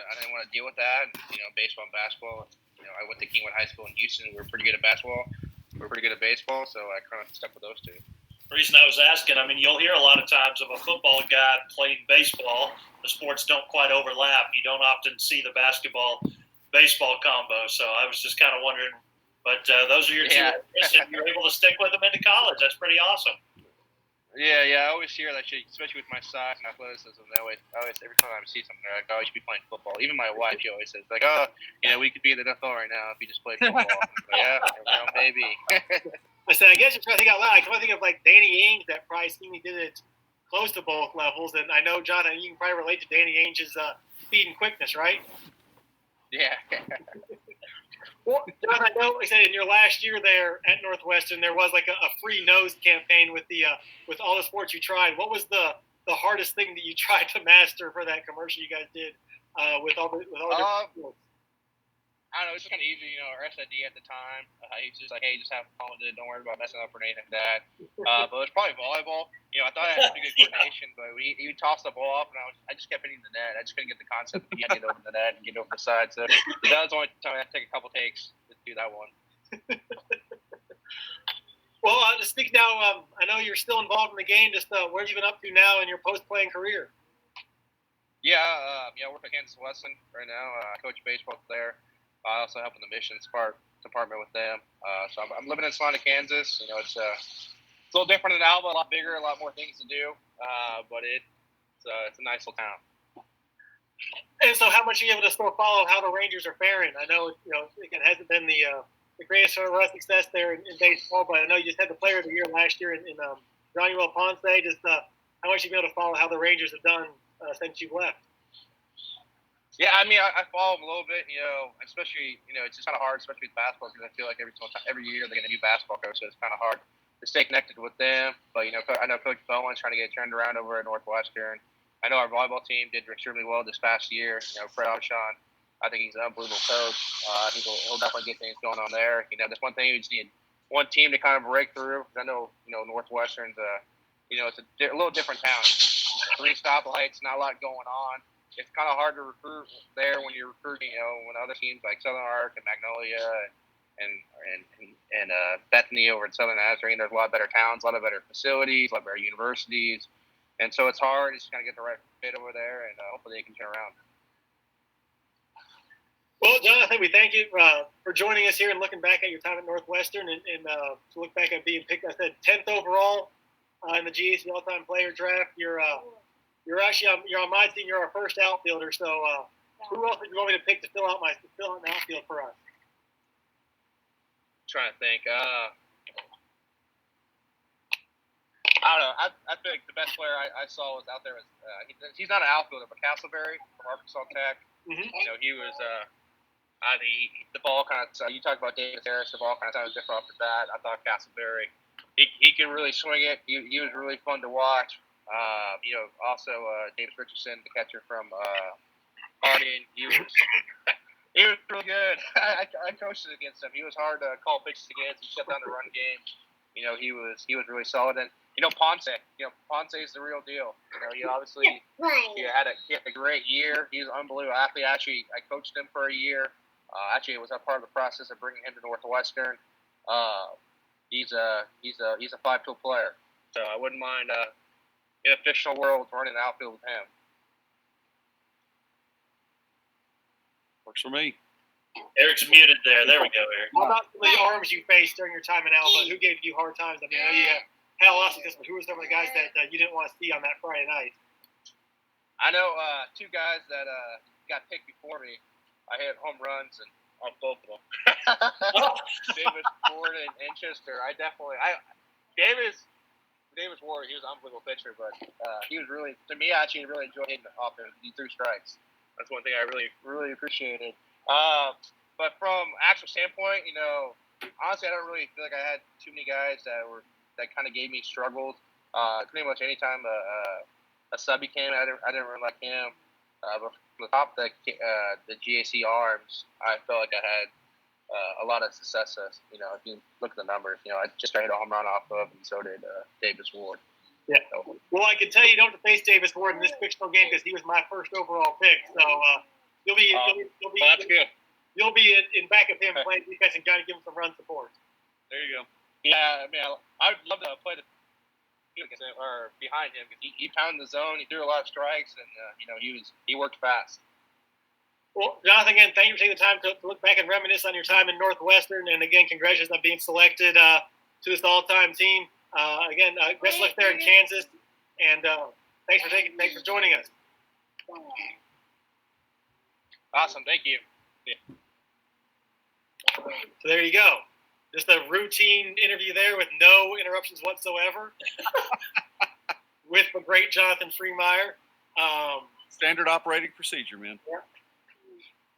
deal with that. Baseball and basketball. I went to Kingwood High School in Houston. We were pretty good at basketball. We were pretty good at baseball, so I kind of stuck with those two. The reason I was asking, you'll hear a lot of times of a football guy playing baseball. The sports don't quite overlap. You don't often see the basketball-baseball combo. So I was just kind of wondering. But those are your two interests, and you're able to stick with them into college. That's pretty awesome. Yeah. I always hear that shit, especially with my size and athleticism. I always every time I see something, they're like, "Oh, you should be playing football." Even my wife, she always says, "Like, oh, we could be in the NFL right now if you just played football." Like, yeah, maybe. I said, I guess you're trying to think out loud. I can think of like Danny Ainge that probably seemingly did it close to both levels. And I know, John, you can probably relate to Danny Ainge's speed and quickness, right? Yeah. Well, John, I know, like I said, in your last year there at Northwestern, there was like a free nose campaign with with all the sports you tried. What was the hardest thing that you tried to master for that commercial you guys did with all the sports? I don't know, it's kind of easy, our SID at the time, he's just like, hey, just have fun with it, don't worry about messing up or anything like that. But it was probably volleyball. I thought I had pretty good coordination, but he would toss the ball off, and I just kept hitting the net. I just couldn't get the concept of getting it over the net and get over the side. So that was the only time I had to take a couple takes to do that one. Well, to speak now, I know you're still involved in the game. Just what have you been up to now in your post-playing career? Yeah, I work at Kansas Wesleyan right now. I coach baseball there. I also help in the missions department with them. So I'm living in Salina, Kansas. It's a little different than Alba, a lot bigger, a lot more things to do. But it's a nice little town. And so, how much are you able to still follow how the Rangers are faring? I know it hasn't been the greatest success there in baseball, but I know you just had the Player of the Year last year in Johnny Ponce. Just how much you been able to follow how the Rangers have done since you've left? Yeah, I mean, I follow them a little bit, especially, it's just kind of hard, especially with basketball, because I feel like every year they're going to be basketball coach, so it's kind of hard to stay connected with them. But, I know Coach Bowen's trying to get it turned around over at Northwestern. I know our volleyball team did extremely well this past year. Fred Shaun, I think he's an unbelievable coach. I think he'll definitely get things going on there. That's one thing, we just need one team to kind of break through. I know, Northwestern's, it's a little different town. 3 stoplights, not a lot going on. It's kind of hard to recruit there when you're recruiting, when other teams like Southern Arc and Magnolia and Bethany over in Southern Nazarene, there's a lot better towns, a lot of better facilities, a lot better universities. And so it's hard. It's just kind of get the right fit over there, and hopefully they can turn around. Well, Jonathan, we thank you for joining us here and looking back at your time at Northwestern and to look back at being picked, I said, 10th overall in the GAC all-time player draft. You're on my team. You're our first outfielder. So who else would you want me to pick to fill out an outfield for us? I'm trying to think. I don't know. I think the best player I saw was out there was he's not an outfielder, but Castleberry from Arkansas Tech. Mm-hmm. He was the ball kind of. You talked about Davis Harris. The ball kind of sounded different off the bat. I thought Castleberry he could really swing it. He was really fun to watch. Also Davis Richardson, the catcher from Harding, he was really good. I coached against him. He was hard to call pitches against. He shut down the run game. He was really solid. And Ponce. Ponce is the real deal. He obviously he had a great year. He's an unbelievable athlete. Actually, I coached him for a year. Actually, it was a part of the process of bringing him to Northwestern. He's a 5-tool player. So I wouldn't mind. In a fictional world, running the outfield with him. Works for me. Eric's muted there. There we go, Eric. How about some of the arms you faced during your time in Alabama? Who gave you hard times? I mean, I know you had a lot of success, but who were some of the guys that you didn't want to see on that Friday night? I know 2 guys that got picked before me. I hit home runs on both of them. Davis Ward and Chester. Davis Ward, he was an unbelievable pitcher, but he was really, to me, I actually really enjoyed hitting off him. He threw strikes. That's one thing I really, really appreciated. But from actual standpoint, honestly, I don't really feel like I had too many guys that kind of gave me struggles. Pretty much any time a subby came, I didn't really like him. But from the top of the GAC arms, I felt like I had a lot of successes. If you look at the numbers, I just hit a home run off of, and so did Davis Ward. Yeah. So, well, I can tell you don't have to face Davis Ward in this fictional game because he was my first overall pick. So you'll be that's good. You'll be in back of him playing defense and kind of give him some run support. There you go. Yeah, I mean, I'd love to play or behind him because he pounded the zone. He threw a lot of strikes, and he worked fast. Well, Jonathan, again, thank you for taking the time to look back and reminisce on your time in Northwestern. And again, congratulations on being selected to this all-time team. Again, best luck there in Kansas. And thanks for joining us. Awesome, thank you. Yeah. So there you go. Just a routine interview there with no interruptions whatsoever with the great Jonathan Freemeyer. Standard operating procedure, man.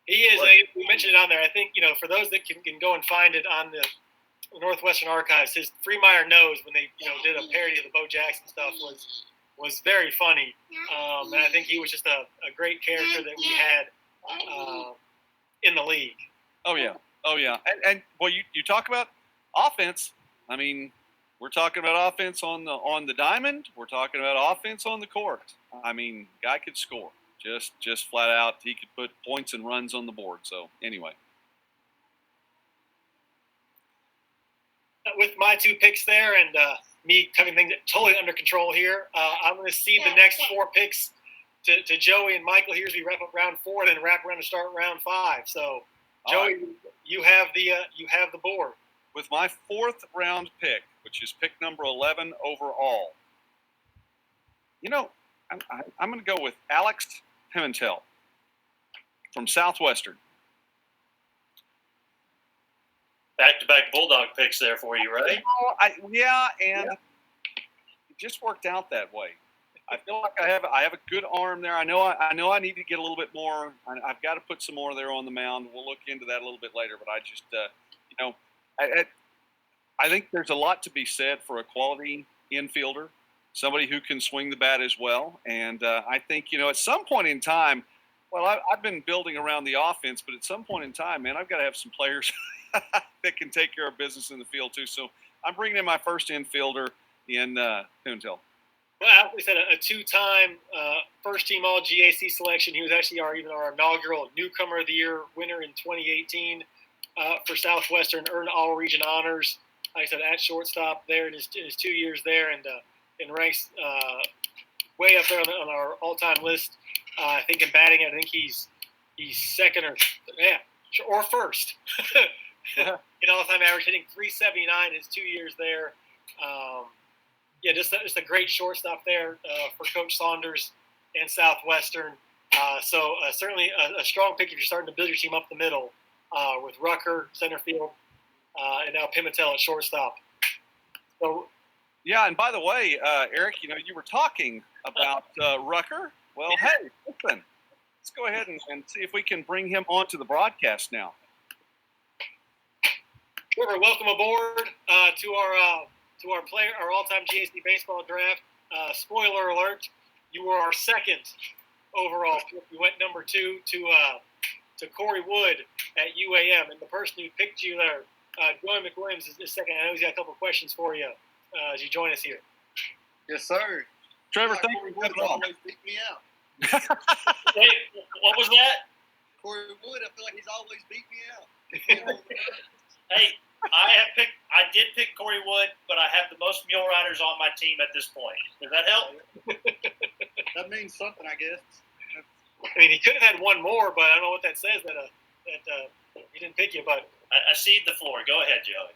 He is. We mentioned it on there. I think, for those that can go and find it on the Northwestern Archives, his Freemeyer Knows, when they did a parody of the Bo Jackson stuff, was very funny. And I think he was just a great character that we had in the league. Oh yeah. And well, you talk about offense. I mean, we're talking about offense on the diamond. We're talking about offense on the court. I mean, guy could score. Just flat out, he could put points and runs on the board. So anyway. With my 2 picks there and me having things totally under control here, I'm going to cede the next 4 picks to Joey and Michael here as we wrap up round 4 and then wrap around to start round 5. So, Joey, you have the board. With my 4th round pick, which is pick number 11 overall, I'm going to go with Alex Pimentel from Southwestern. Back-to-back Bulldog picks there for you, right? It just worked out that way. I feel like I have a good arm there. I know I need to get a little bit more. I've got to put some more there on the mound. We'll look into that a little bit later. But I just, I think there's a lot to be said for a quality infielder, somebody who can swing the bat as well. And I think, at some point in time, I've been building around the offense, but at some point in time, man, I've got to have some players that can take care of business in the field too. So I'm bringing in my first infielder in Pimentel. Well, we said a 2-time first-team All-GAC selection. He was actually our inaugural Newcomer of the Year winner in 2018 for Southwestern, earned All-Region honors. Like I said, at shortstop there in his 2 years there, and ranks way up there on our all-time list. I think in batting, I think he's second or first in all-time average, hitting .379 in his 2 years there. Just a great shortstop there for Coach Saunders and Southwestern. So certainly a strong pick if you're starting to build your team up the middle with Rucker, center field, and now Pimentel at shortstop. So, yeah, and by the way, Eric, you were talking about Rucker. Well, hey, listen, let's go ahead and see if we can bring him onto the broadcast now. Trevor, welcome aboard to our all-time GAC baseball draft. Spoiler alert: you were our second overall pick. We went number 2 to Cory Wood at UAM, and the person who picked you there, Joey McWilliams, is second. I know he's got a couple questions for you as you join us here. Yes, sir. Trevor, thank you for coming on. Always beat me out. Hey, what was that? Cory Wood, I feel like he's always beat me out. Hey, I did pick Cory Wood, but I have the most mule riders on my team at this point. Does that help? That means something, I guess. I mean, he could have had one more, but I don't know what that says that he didn't pick you. But I cede the floor. Go ahead, Joey.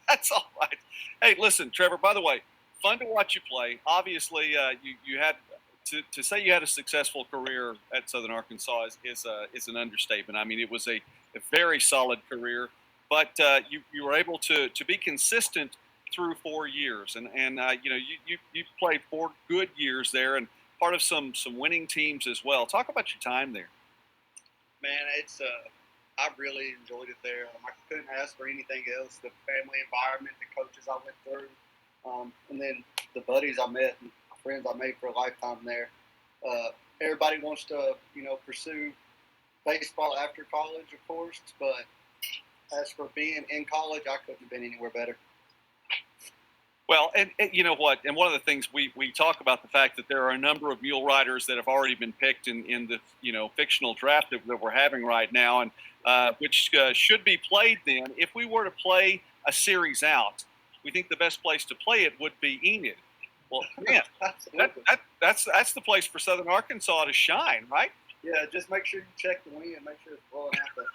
That's all right. Hey, listen, Trevor, by the way, fun to watch you play. Obviously, you had to say you had a successful career at Southern Arkansas is an understatement. I mean, it was a very solid career, but you were able to be consistent through 4 years, and you played 4 good years there, and part of some winning teams as well. Talk about your time there. Man, I really enjoyed it there. I couldn't ask for anything else. The family environment, the coaches I went through, and then the buddies I met and friends I made for a lifetime there. Everybody wants to, pursue baseball after college, of course, but as for being in college, I couldn't have been anywhere better. Well, and you know what? And one of the things we talk about the fact that there are a number of mule riders that have already been picked in the fictional draft that we're having right now, and which should be played then. If we were to play a series out, we think the best place to play it would be Enid. Well, man, that's the place for Southern Arkansas to shine, right? Yeah, just make sure you check the wind and make sure it's blowing out that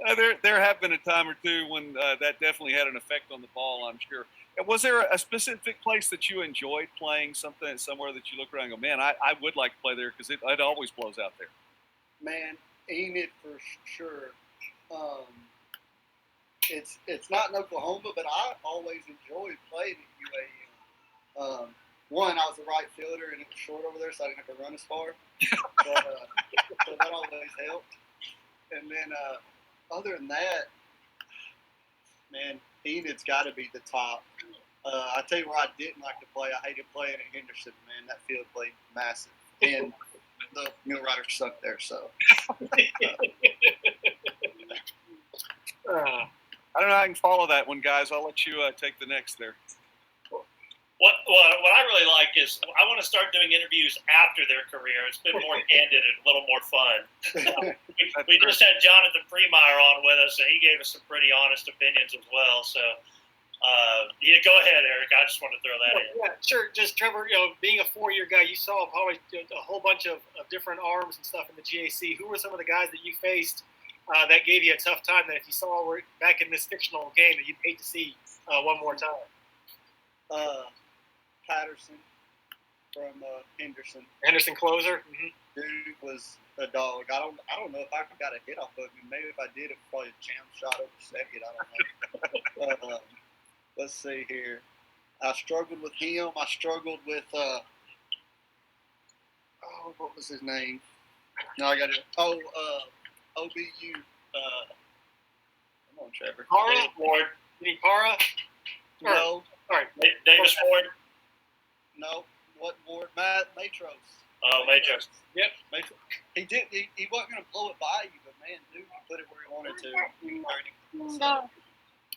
thing. There have been a time or two when that definitely had an effect on the ball, I'm sure. Was there a specific place that you enjoyed playing, somewhere that you look around and go, man, I would like to play there because it always blows out there? Man, Enid for sure. It's not in Oklahoma, but I always enjoyed playing at UAM. one, I was the right fielder and it was short over there, so I didn't have to run as far. But, so that always helped. And then other than that, man, Enid's got to be the top. I tell you where I didn't like to play. I hated playing at Henderson, man. That field played massive. And the mill riders sucked there, so. I don't know how I can follow that one, guys. I'll let you take the next there. What I really like is I want to start doing interviews after their career. It's been more candid and a little more fun. We just had Jonathan Freemeyer on with us, and he gave us some pretty honest opinions as well. So, go ahead, Eric. I just want to throw that in. Yeah, sure. Just Trevor, being a 4-year guy, you saw probably a whole bunch of different arms and stuff in the GAC. Who were some of the guys that you faced that gave you a tough time that if you saw were back in this fictional game that you'd hate to see one more time? Patterson from Henderson. Henderson closer. Mm-hmm. Dude was a dog. I don't know if I got a hit off of him. Maybe if I did, it probably a jam shot over second. I don't know. Let's see here. I struggled with him. I struggled with what was his name? No, I got it. OBU. Come on, Trevor. Para? Davis Ward. You mean Para? No. Sorry. Davis Ward. No. What Ward? Matt Matros. Oh, Matros. Yep. Matros. He wasn't going to blow it by you, but man, dude, he put it where he wanted to. So,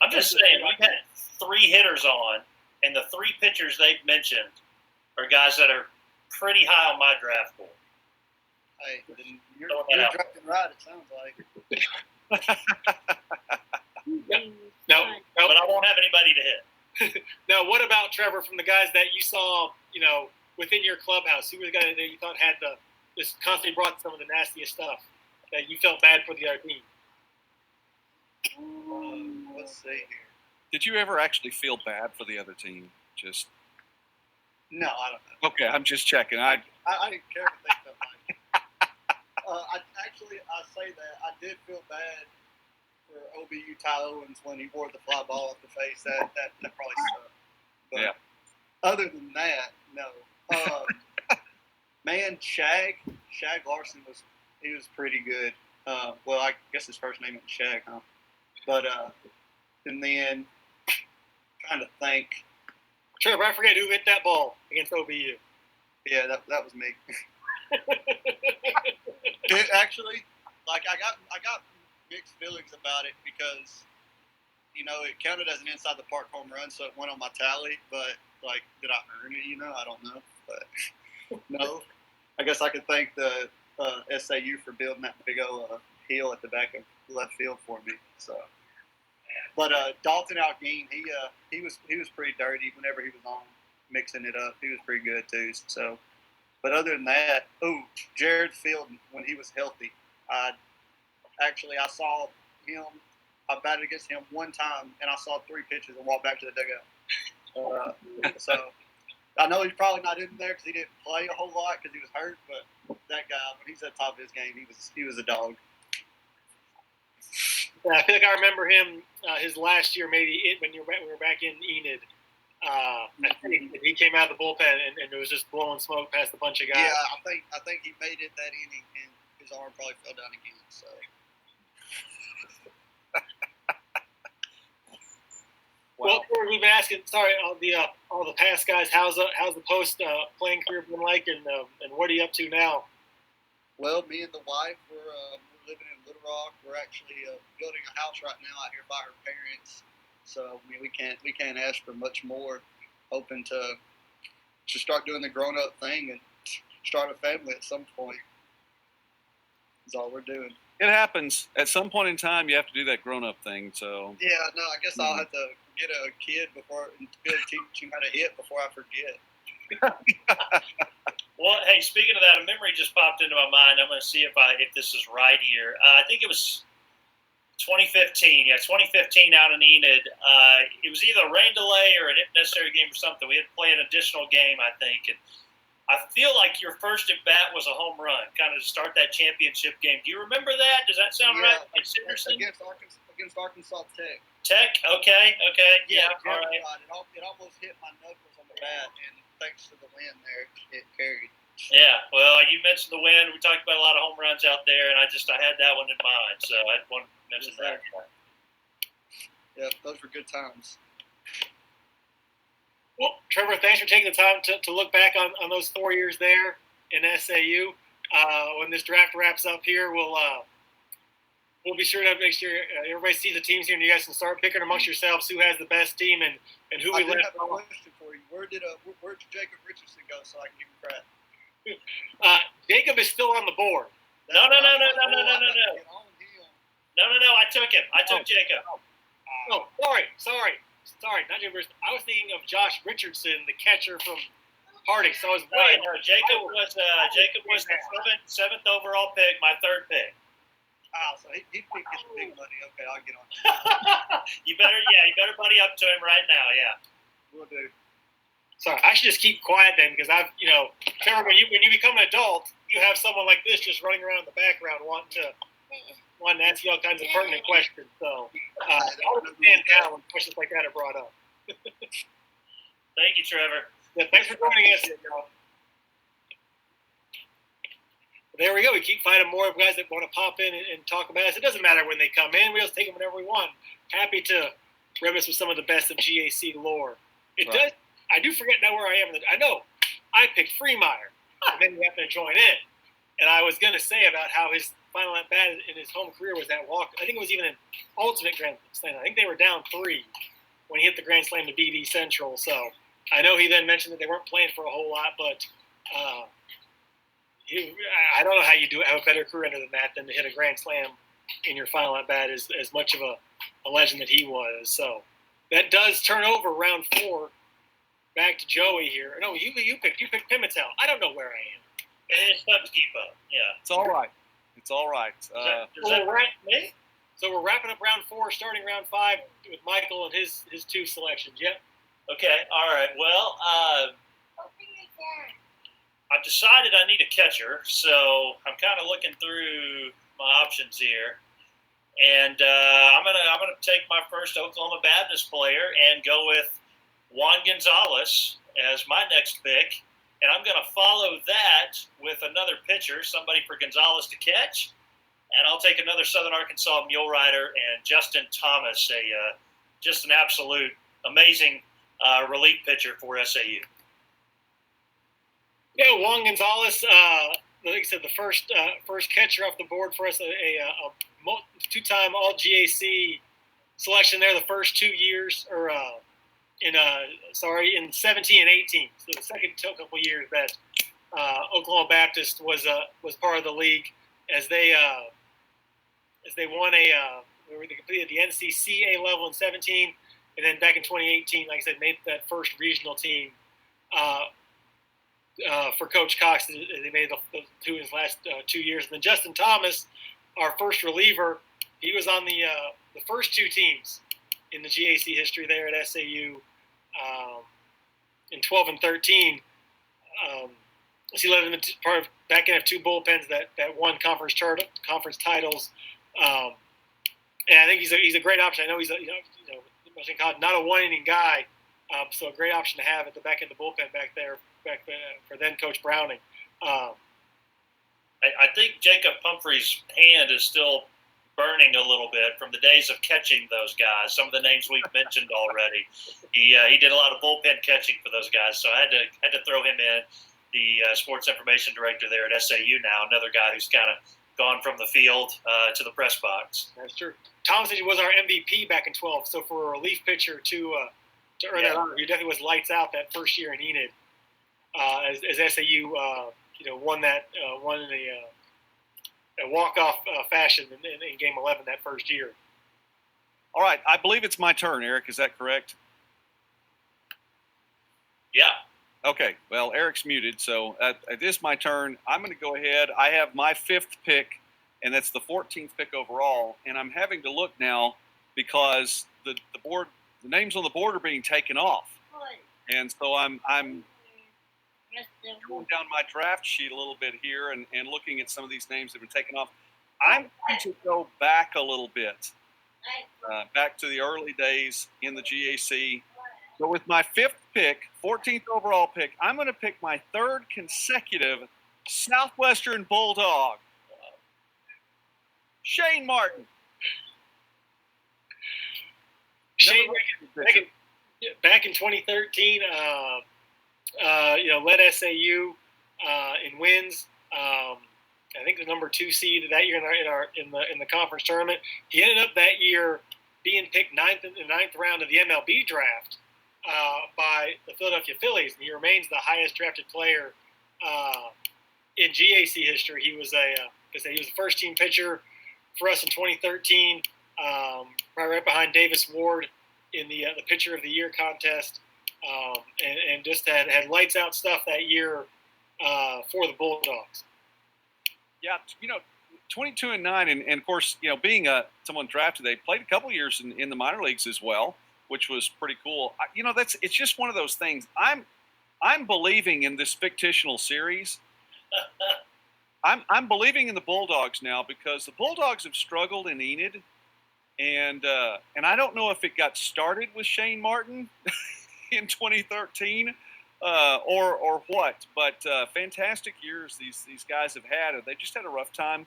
I'm just saying, we've had 3 hitters on, and the 3 pitchers they've mentioned are guys that are pretty high on my draft board. hey, then you're out. drafting right, it sounds like. No. But I won't have anybody to hit. Now, what about Trevor from the guys that you saw, within your clubhouse? Who was the guy that you thought had just constantly brought some of the nastiest stuff that you felt bad for the other team? Let's see here. Did you ever actually feel bad for the other team? Just No, I don't know. okay. I'm just checking. I didn't care to think that way. I say that I did feel bad for OBU Ty Owens when he wore the fly ball off the face. That probably sucked. But Yeah. Other than that, no. Man, Shag Larson was pretty good. Well, I guess his first name is Shag, huh? But and then trying to think. Trevor, I forget who hit that ball against OBU. Yeah, that was me. It actually, like I got mixed feelings about it because, it counted as an inside the park home run, so it went on my tally. But like, did I earn it? I don't know. But no, I guess I could thank the SAU for building that big old hill at the back of left field for me. So, but Dalton Algene, he was pretty dirty whenever he was on mixing it up. He was pretty good too. So. But other than that, Jared Field, when he was healthy, I saw him. I batted against him one time, and I saw 3 pitches and walked back to the dugout. So I know he's probably not in there because he didn't play a whole lot because he was hurt. But that guy, when he's at the top of his game, he was a dog. Yeah, I feel like I remember him his last year, maybe when we were back in Enid. I think he came out of the bullpen and it was just blowing smoke past a bunch of guys. Yeah, I think he made it that inning and his arm probably fell down again. So. Well, we've been asking. Sorry, all the past guys. How's the post playing career been like, and what are you up to now? Well, me and the wife we're living in Little Rock. We're actually building a house right now out here by her parents. So we can't ask for much more. Hoping to start doing the grown up thing and start a family at some point. That's all we're doing. It happens. At some point in time, you have to do that grown up thing. So yeah, no, I guess I'll have to get a kid and teach him how to hit before I forget. Well, hey, speaking of that, a memory just popped into my mind. I'm going to see if this is right here. I think it was 2015. Yeah, 2015 out in Enid. It was either a rain delay or an if necessary game or something. We had to play an additional game, I think. And I feel like your first at bat was a home run, kind of to start that championship game. Do you remember that? Does that sound right? Against Arkansas Tech. Okay. Yeah. All right. It almost hit my knuckles on the bat, and thanks to the wind there, it carried. Yeah, well, you mentioned the wind. We talked about a lot of home runs out there, and I had that one in mind, so I want to mention that. Yeah, those were good times. Well, Trevor, thanks for taking the time to look back on those 4 years there in SAU. When this draft wraps up here, we'll be sure to make sure everybody sees the teams here, and you guys can start picking amongst yourselves who has the best team and who we left. I have a question for you. Where'd Jacob Richardson go so I can give him credit? Jacob is still on the board. No. No. I took him. I took Jacob. Oh, sorry. Not Jacob. I was thinking of Josh Richardson, the catcher from Harding. So I was way. No, Jacob was the seventh overall pick, my third pick. Oh, so he picked his big money. Okay, I'll get on. You better buddy up to him right now. Yeah. Will do. Sorry, I should just keep quiet then because Trevor, when you become an adult, you have someone like this just running around in the background wanting to ask you all kinds of pertinent questions. So I'll understand now when questions like that are brought up. Thank you, Trevor. Yeah, thanks for joining us. There we go. We keep finding more guys that want to pop in and talk about us. It doesn't matter when they come in. We just take them whenever we want. Happy to reminisce with some of the best of GAC lore. It does. I do forget now where I am. I know I picked Freemeyer, and then you happen to join in. And I was going to say about how his final at bat in his home career was that walk. I think it was even an ultimate Grand Slam. I think they were down 3 when he hit the Grand Slam to BB Central. So I know he then mentioned that they weren't playing for a whole lot, but I don't know how you have a better career under than that than to hit a Grand Slam in your final at bat as much of a legend that he was. So that does turn over round 4. Back to Joey here. No, you picked Pimentel. I don't know where I am. It's tough to keep up. Yeah. It's all right. So we're wrapping up round 4, starting round 5 with Michael and his 2 selections. Yep. Okay. All right. Well, I've decided I need a catcher, so I'm kind of looking through my options here, and I'm gonna take my first Oklahoma Baptist player and go with Juan Gonzalez as my next pick, and I'm going to follow that with another pitcher, somebody for Gonzalez to catch, and I'll take another Southern Arkansas mule rider and Justin Thomas, just an absolute amazing relief pitcher for SAU. Yeah, Juan Gonzalez, like I said, the first catcher off the board for us, a 2-time All-GAC selection there the first 2 years, or in 17 and 18. So the second couple years that Oklahoma Baptist was part of the league as they won they completed the NCCA level in 17, and then back in 2018, like I said, made that first regional team for Coach Cox. They made the 2 in his last 2 years. And then Justin Thomas, our first reliever, he was on the first 2 teams in the GAC history there at SAU. In 12 and 13, he led in part of back end of 2 bullpens that won conference titles, and I think he's a great option. I know he's not a 1 inning guy, so a great option to have at the back end of the bullpen back there for then Coach Browning. I think Jacob Pumphrey's hand is still burning a little bit from the days of catching those guys. Some of the names we've mentioned already. He did a lot of bullpen catching for those guys, so I had to throw him in. The sports information director there at SAU now, another guy who's kind of gone from the field to the press box. That's true. Thomas was our MVP back in 12, so for a relief pitcher to earn that honor, he definitely was lights out that first year in Enid as SAU won in a walk-off fashion in Game 11 that first year. All right, I believe it's my turn, Eric. Is that correct? Yeah. Okay, well, Eric's muted, so it is my turn. I'm going to go ahead. I have my 5th pick, and that's the 14th pick overall, and I'm having to look now because the names on the board are being taken off. And so I'm going down my draft sheet a little bit here and looking at some of these names that have been taken off. I'm going to go back a little bit, back to the early days in the GAC. So with my 5th pick, 14th overall pick, I'm going to pick my 3rd consecutive Southwestern Bulldog, Shayne Martin. Shayne, back in 2013, led SAU in wins. I think the number 2 seed that year in the conference tournament. He ended up that year being picked in the ninth round of the MLB draft by the Philadelphia Phillies, and he remains the highest drafted player in GAC history. He was he was the first team pitcher for us in 2013, right behind Davis Ward in the pitcher of the year contest, and just had lights out stuff that year for the Bulldogs. Yeah, 22-9, and of course, being someone drafted, they played a couple years in the minor leagues as well, which was pretty cool. It's just one of those things. I'm believing in this fictional series. I'm believing in the Bulldogs now because the Bulldogs have struggled in Enid, and I don't know if it got started with Shayne Martin in 2013. Or what? But fantastic years these guys have had. They just had a rough time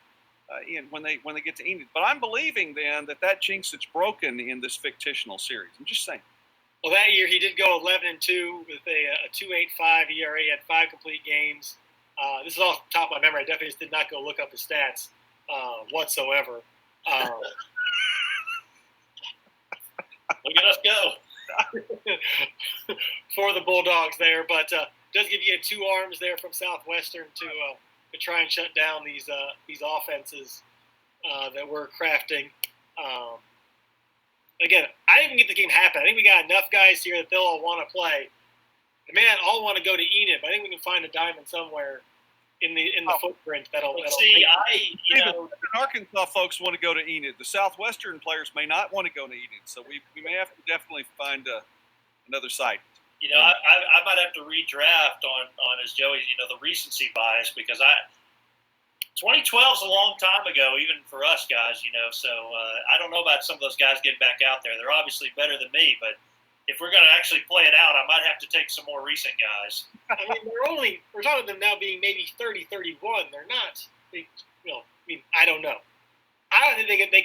when they get to Enid. But I'm believing then that jinx is broken in this fictional series. I'm just saying. Well, that year he did go 11-2 with a 2.85 ERA. He had 5 complete games. This is off the top of my memory. I definitely just did not go look up his stats whatsoever. Look at us go. For the Bulldogs there, but does give you 2 arms there from Southwestern to try and shut down these offenses that we're crafting. Again, I didn't get the game happen. I think we got enough guys here that they'll all want to play. They may not all want to go to Enid, but I think we can find a diamond somewhere in the footprint that'll see. The Arkansas folks want to go to Enid. The Southwestern players may not want to go to Enid, so we may have to definitely find another site. I might have to redraft on as Joey, the recency bias, because 2012 is a long time ago, even for us guys, so I don't know about some of those guys getting back out there. They're obviously better than me, but if we're going to actually play it out, I might have to take some more recent guys. I mean, we're talking about them now being maybe 30, 31. They're not. I don't know. I don't think they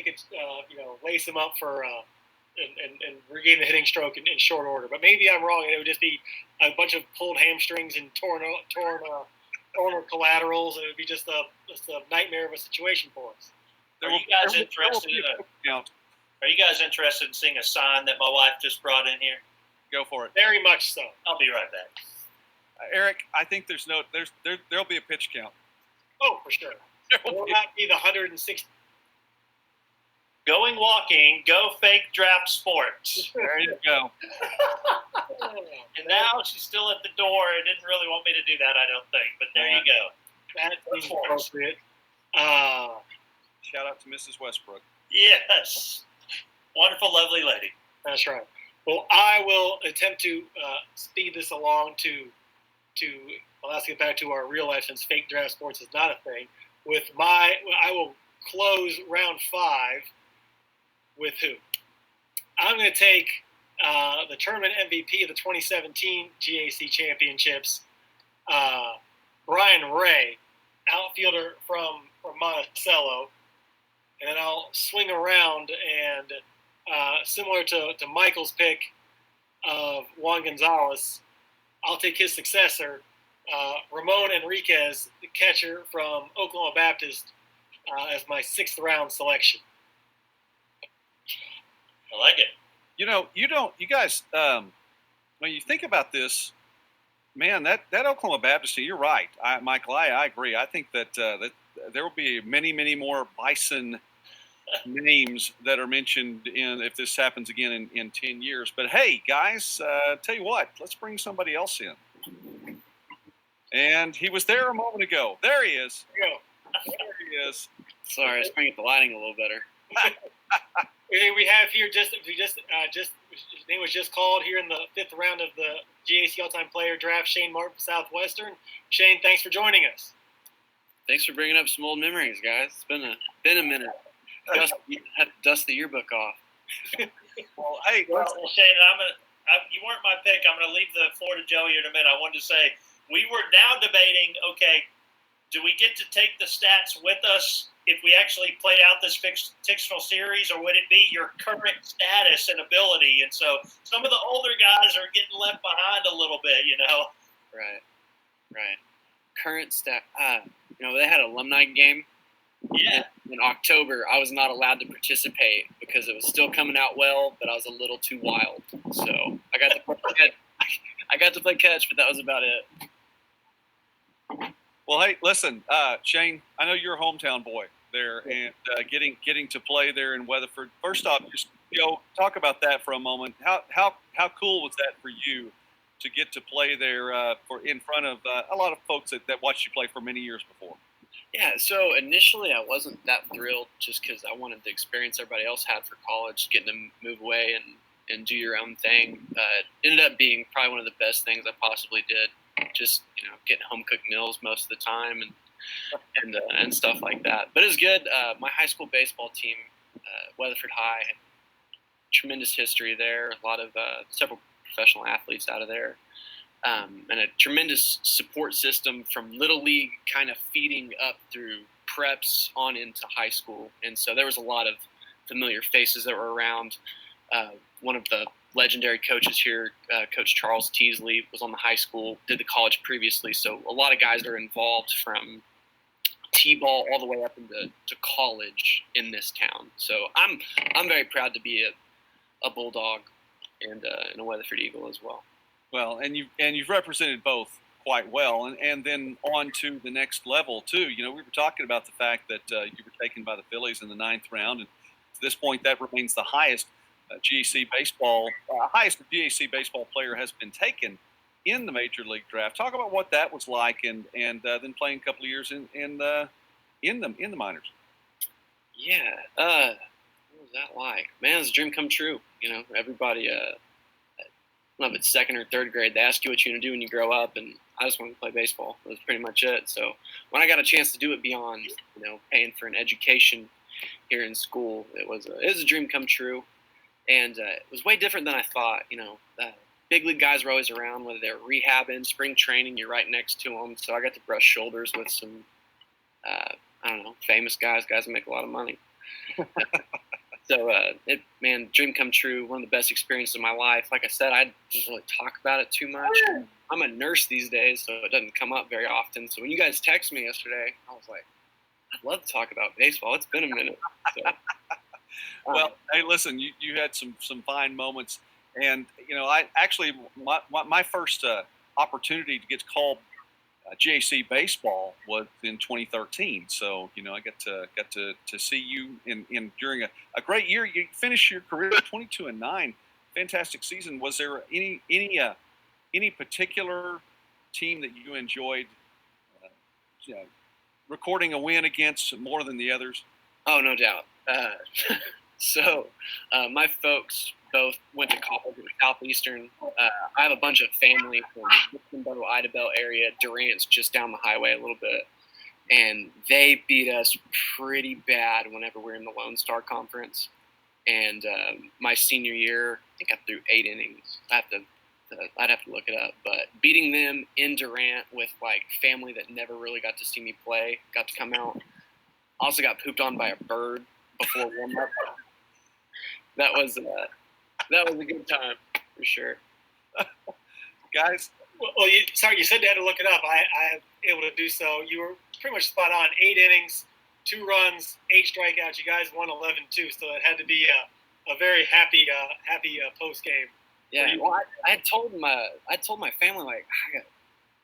could lace them up for and regain the hitting stroke in short order. But maybe I'm wrong, and it would just be a bunch of pulled hamstrings and torn collaterals, and it would be just a nightmare of a situation for us. Are you guys interested in seeing a sign that my wife just brought in here? Go for it. Very much so. I'll be right back. Eric, I think there'll be a pitch count. Oh, for sure. It will not be the 160. Going walking, go fake draft sports. There you go. And now she's still at the door. Didn't really want me to do that, I don't think. But there you go. That's appropriate. Shout out to Mrs. Westbrook. Yes. Wonderful, lovely lady. That's right. Well, I will attempt to speed this along let's get back to our real life, since fake draft sports is not a thing. I will close round 5 with who? I'm going to take the tournament MVP of the 2017 GAC championships, Brian Ray, outfielder from Monticello, and then I'll swing around and similar to Michael's pick of Juan Gonzalez, I'll take his successor, Ramon Enriquez, the catcher from Oklahoma Baptist, as my 6th round selection. I like it. You guys, when you think about this, man, that Oklahoma Baptist, you're right. Michael, I agree. I think that there will be many, many more Bison names that are mentioned if this happens again in 10 years. But hey, guys, tell you what, let's bring somebody else in. And he was there a moment ago. There he is. There he is. Sorry, let's bring up the lighting a little better. We have here his name was just called here in the 5th round of the GAC All-Time Player Draft, Shayne Martin from Southwestern. Shayne, thanks for joining us. Thanks for bringing up some old memories, guys. It's been a minute. Had to dust the yearbook off. Well, hey, Shayne, you weren't my pick. I'm going to leave the floor to Joey in a minute. I wanted to say we were now debating, okay, do we get to take the stats with us if we actually played out this fictional series, or would it be your current status and ability? And so some of the older guys are getting left behind a little bit, you know. Right. Current stat. They had an alumni game. Yeah. In October, I was not allowed to participate because it was still coming out well, but I was a little too wild. So I got to play catch. I got to play catch, but that was about it. Well, hey, listen, Shayne, I know you're a hometown boy there, and getting to play there in Weatherford. First off, just talk about that for a moment. How cool was that for you to get to play there in front of a lot of folks that watched you play for many years before? Yeah, so initially I wasn't that thrilled just because I wanted the experience everybody else had for college, getting to move away and do your own thing. It ended up being probably one of the best things I possibly did. Just getting home cooked meals most of the time and stuff like that. But it was good. My high school baseball team, Weatherford High, had tremendous history there. A lot of several professional athletes out of there. And a tremendous support system from Little League kind of feeding up through preps on into high school. And so there was a lot of familiar faces that were around. One of the legendary coaches here, Coach Charles Teasley, was on the high school, did the college previously. So a lot of guys are involved from T-ball all the way up into college in this town. So I'm very proud to be a Bulldog and a Weatherford Eagle as well. Well, and you've represented both quite well, and then on to the next level too. We were talking about the fact that you were taken by the Phillies in the 9th round, and to this point, that remains the highest GAC baseball player has been taken in the Major League Draft. Talk about what that was like, and then playing a couple of years in the minors. Yeah, what was that like? Man, it was a dream come true. Everybody. I don't know if it's 2nd or 3rd grade, they ask you what you're going to do when you grow up, and I just wanted to play baseball. That was pretty much it. So when I got a chance to do it beyond, paying for an education here in school, it was a dream come true, and it was way different than I thought. Big league guys were always around, whether they're rehabbing, spring training, you're right next to them. So I got to brush shoulders with some, famous guys that make a lot of money. So, dream come true. One of the best experiences of my life. Like I said, I didn't really talk about it too much. I'm a nurse these days, so it doesn't come up very often. So when you guys text me yesterday, I was like, I'd love to talk about baseball. It's been a minute. So, well, hey, listen, you had some fine moments. And, I actually, my first opportunity to get called GAC baseball was in 2013. So, I got to see you in during a great year. You finished your career 22-9, fantastic season. Was there any particular team that you enjoyed, recording a win against more than the others? Oh, no doubt. So my folks both went to college at Southeastern. I have a bunch of family from the Idabel area. Durant's just down the highway a little bit. And they beat us pretty bad whenever we were in the Lone Star Conference. And my senior year, I think I threw 8 innings. I'd have to look it up. But beating them in Durant with, family that never really got to see me play, got to come out. Also got pooped on by a bird before warm-up. That was a good time for sure. Guys? Well, you said you had to look it up. I able to do so. You were pretty much spot on. 8 innings, 2 runs, 8 strikeouts. You guys won 11-2, so it had to be a very happy post game. Yeah, well, I told my family I got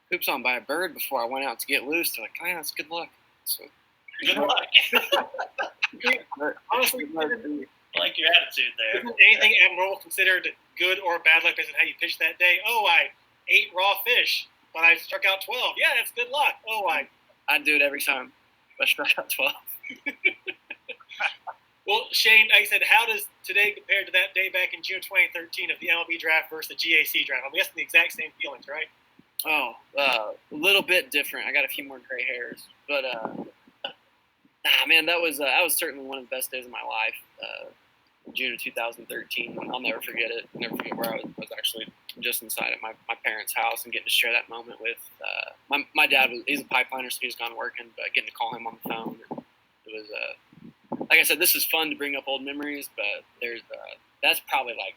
pooped on by a bird before I went out to get loose. They're like, "Oh, yeah, that's good luck." So good luck. Honestly, I like your attitude there. Isn't anything abnormal considered good or bad luck based on how you pitched that day? Oh, I ate raw fish, but I struck out 12. Yeah, that's good luck. Oh, I'd do it every time. I struck out 12. Well, Shayne, like I said, how does today compare to that day back in June 2013 of the MLB draft versus the GAC draft? I'm guessing the exact same feelings, right? Oh, a little bit different. I got a few more gray hairs, but man, that was certainly one of the best days of my life. June of 2013. I'll never forget it. Never forget where I was actually just inside of my parents' house and getting to share that moment with my dad. He's a pipeliner, so he's gone working, but getting to call him on the phone. And it was like I said, this is fun to bring up old memories, but that's probably like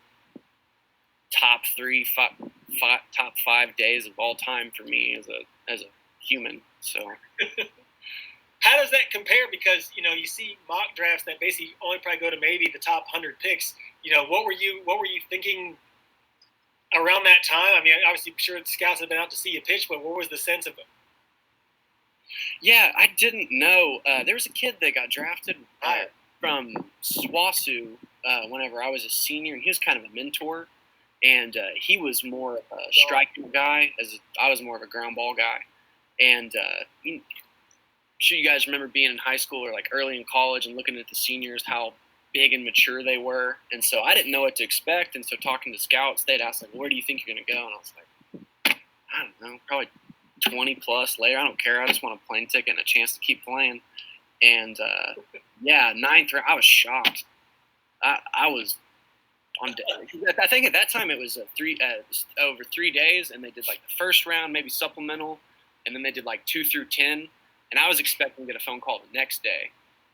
top five days of all time for me as a human. So. How does that compare? Because, you see mock drafts that basically only probably go to maybe the top 100 picks. What were you thinking around that time? I mean, obviously, I'm sure the scouts have been out to see you pitch, but what was the sense of it? Yeah, I didn't know. There was a kid that got drafted from SWASU whenever I was a senior, and he was kind of a mentor. And he was more of a striking guy, as I was more of a ground ball guy. And I'm sure you guys remember being in high school or like early in college and looking at the seniors, how big and mature they were. And so I didn't know what to expect. And so talking to scouts, they'd ask, like, where do you think you're going to go? And I was like, I don't know, probably 20 plus later. I don't care. I just want a plane ticket and a chance to keep playing. And ninth round, I was shocked. I was on. I think at that time it was over 3 days, and they did like the first round, maybe supplemental, and then they did like 2 through 10. And I was expecting to get a phone call the next day,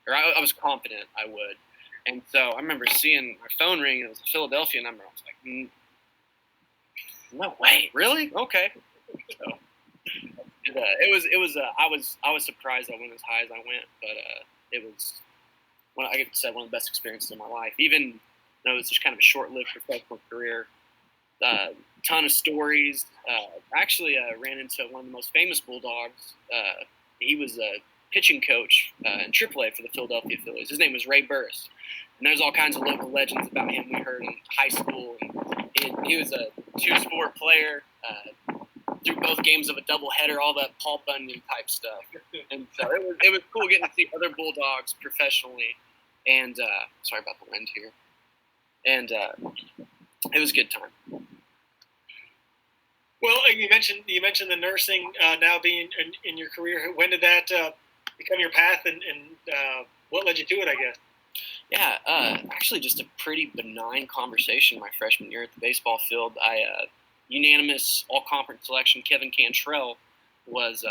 or I was confident I would. And so I remember seeing my phone ring, and it was a Philadelphia number. I was like, no way, really? Okay. So I was surprised I went as high as I went, but it was one of the best experiences of my life. Even though it was just kind of a short-lived professional career, ton of stories. Actually, ran into one of the most famous Bulldogs. He was a pitching coach in AAA for the Philadelphia Phillies. His name was Ray Burris. And there's all kinds of local legends about him we heard in high school. And he was a two-sport player, through both games of a doubleheader, all that Paul Bunyan type stuff. And so it was cool getting to see other Bulldogs professionally. And sorry about the wind here. And it was a good time. Well, you mentioned the nursing now being in your career. When did that become your path, and what led you to it, I guess? Yeah, actually just a pretty benign conversation my freshman year at the baseball field. Unanimous all-conference selection, Kevin Cantrell was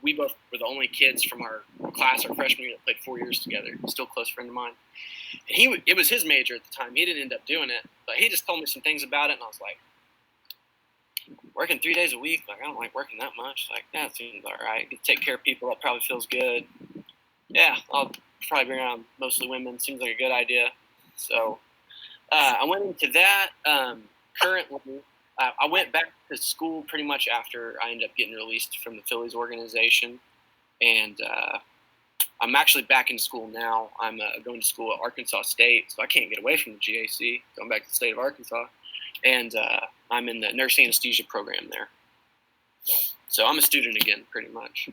we both were the only kids from our class our freshman year that played 4 years together. Still a close friend of mine. And it was his major at the time. He didn't end up doing it, but he just told me some things about it, and I was like, working 3 days a week, like, I don't like working that much. Like, that seems all right. Get to take care of people. That probably feels good. Yeah, I'll probably be around mostly women. Seems like a good idea. So I went into that. Currently, I went back to school pretty much after I ended up getting released from the Phillies organization. And I'm actually back in school now. I'm going to school at Arkansas State, so I can't get away from the GAC, going back to the state of Arkansas. And I'm in the nurse anesthesia program there. So I'm a student again, pretty much.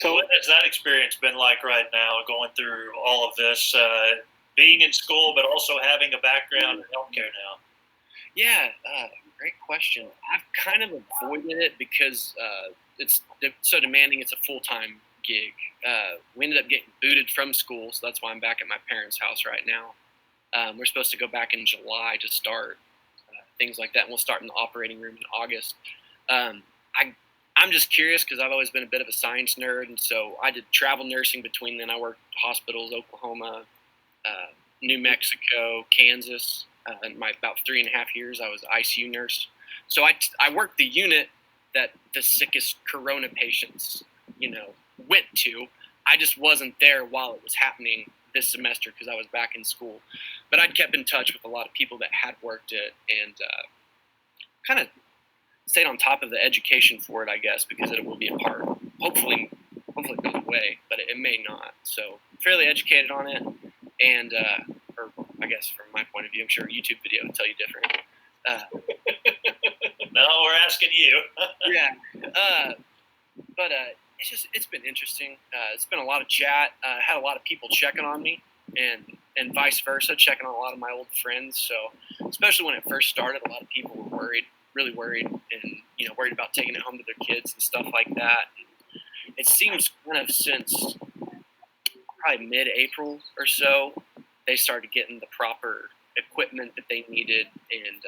So what has that experience been like right now, going through all of this, being in school, but also having a background in healthcare now? Yeah, great question. I've kind of avoided it because it's so demanding. It's a full-time gig. We ended up getting booted from school, so that's why I'm back at my parents' house right now. We're supposed to go back in July to start things like that, and we'll start in the operating room in August. I'm just curious because I've always been a bit of a science nerd, and so I did travel nursing between then. I worked hospitals, Oklahoma, New Mexico, Kansas. In my about 3.5 years, I was ICU nurse. So I worked the unit that the sickest corona patients, went to. I just wasn't there while it was happening this semester because I was back in school. But I'd kept in touch with a lot of people that had worked it and kind of stayed on top of the education for it, I guess, because it will be a part. Hopefully it goes away, but it may not. So fairly educated on it, and or I guess from my point of view, I'm sure a YouTube video would tell you different. No, we're asking you. Yeah, but it's been interesting. It's been a lot of chat. Had a lot of people checking on me, and vice versa, checking on a lot of my old friends. So especially when it first started, a lot of people were worried, really worried, and worried about taking it home to their kids and stuff like that. It seems kind of since probably mid-April or so, they started getting the proper equipment that they needed, and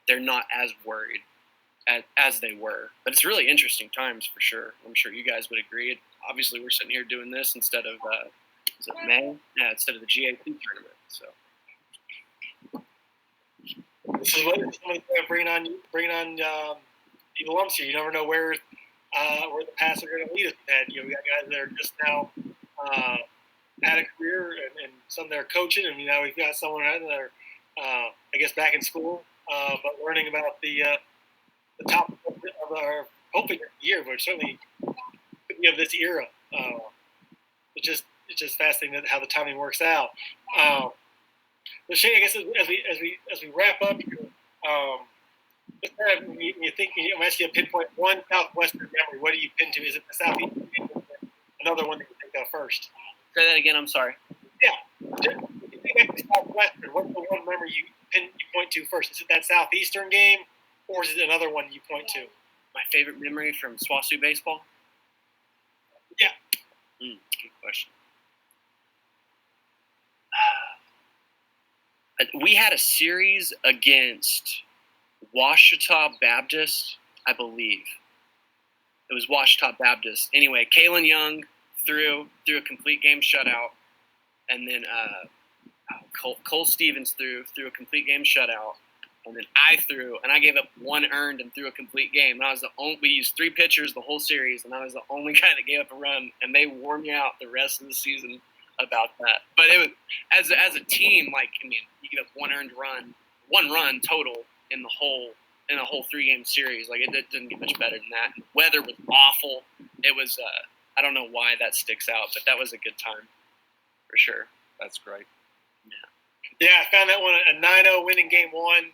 they're not as worried as they were. But it's really interesting times for sure. I'm sure you guys would agree. Obviously, we're sitting here doing this instead of is it May? Yeah, instead of the GAC tournament. So this is what bringing on the lumps here. You never know where the paths are going to lead us. And we got guys that are just now had a career, and some that are coaching, and now we've got someone that are I guess back in school, but learning about the top of our hoping year, but certainly of this era. It's just fascinating how the timing works out. But Shayne, I guess as we wrap up here, you think I'm asking you to pinpoint one Southwestern memory. What do you pin to? Is it the Southeast? Another one that you think of first? Say that again. I'm sorry. Yeah. If you think of the Southwestern, what's the one memory you point to first? Is it that Southeastern game, or is it another one you point to? My favorite memory from SWASU baseball? Yeah. Good question. We had a series against Ouachita Baptist, I believe. It was Ouachita Baptist. Anyway, Kalen Young threw a complete game shutout, and then Cole Stevens threw a complete game shutout, and then I threw, and I gave up one earned and threw a complete game. And I was the only. We used 3 pitchers the whole series, and I was the only guy that gave up a run, and they wore me out the rest of the season about that. But it was as a team, you give up one run total in the whole 3-game series. Like, it didn't get much better than that. Weather was awful. It was I don't know why that sticks out, but that was a good time for sure. That's great. Yeah, I found that one a 9-0 win in game 1,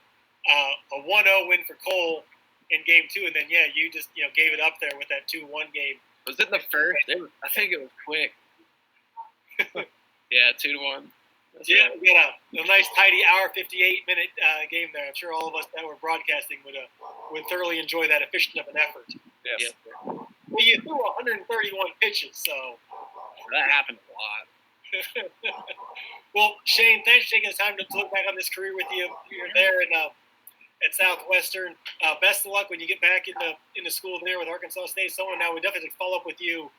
a 1-0 win for Cole in game 2, and then you just gave it up there with that 2-1 game. Was it the first? I think it was quick. Yeah, 2-1. Yeah, we got a nice tidy hour 58-minute game there. I'm sure all of us that were broadcasting would thoroughly enjoy that efficient of an effort. Yes. Well, you threw 131 pitches, so that happened a lot. Well, Shayne, thanks for taking the time to look back on this career with you. You're there at Southwestern. Best of luck when you get back into school there with Arkansas State. Now we definitely follow up with you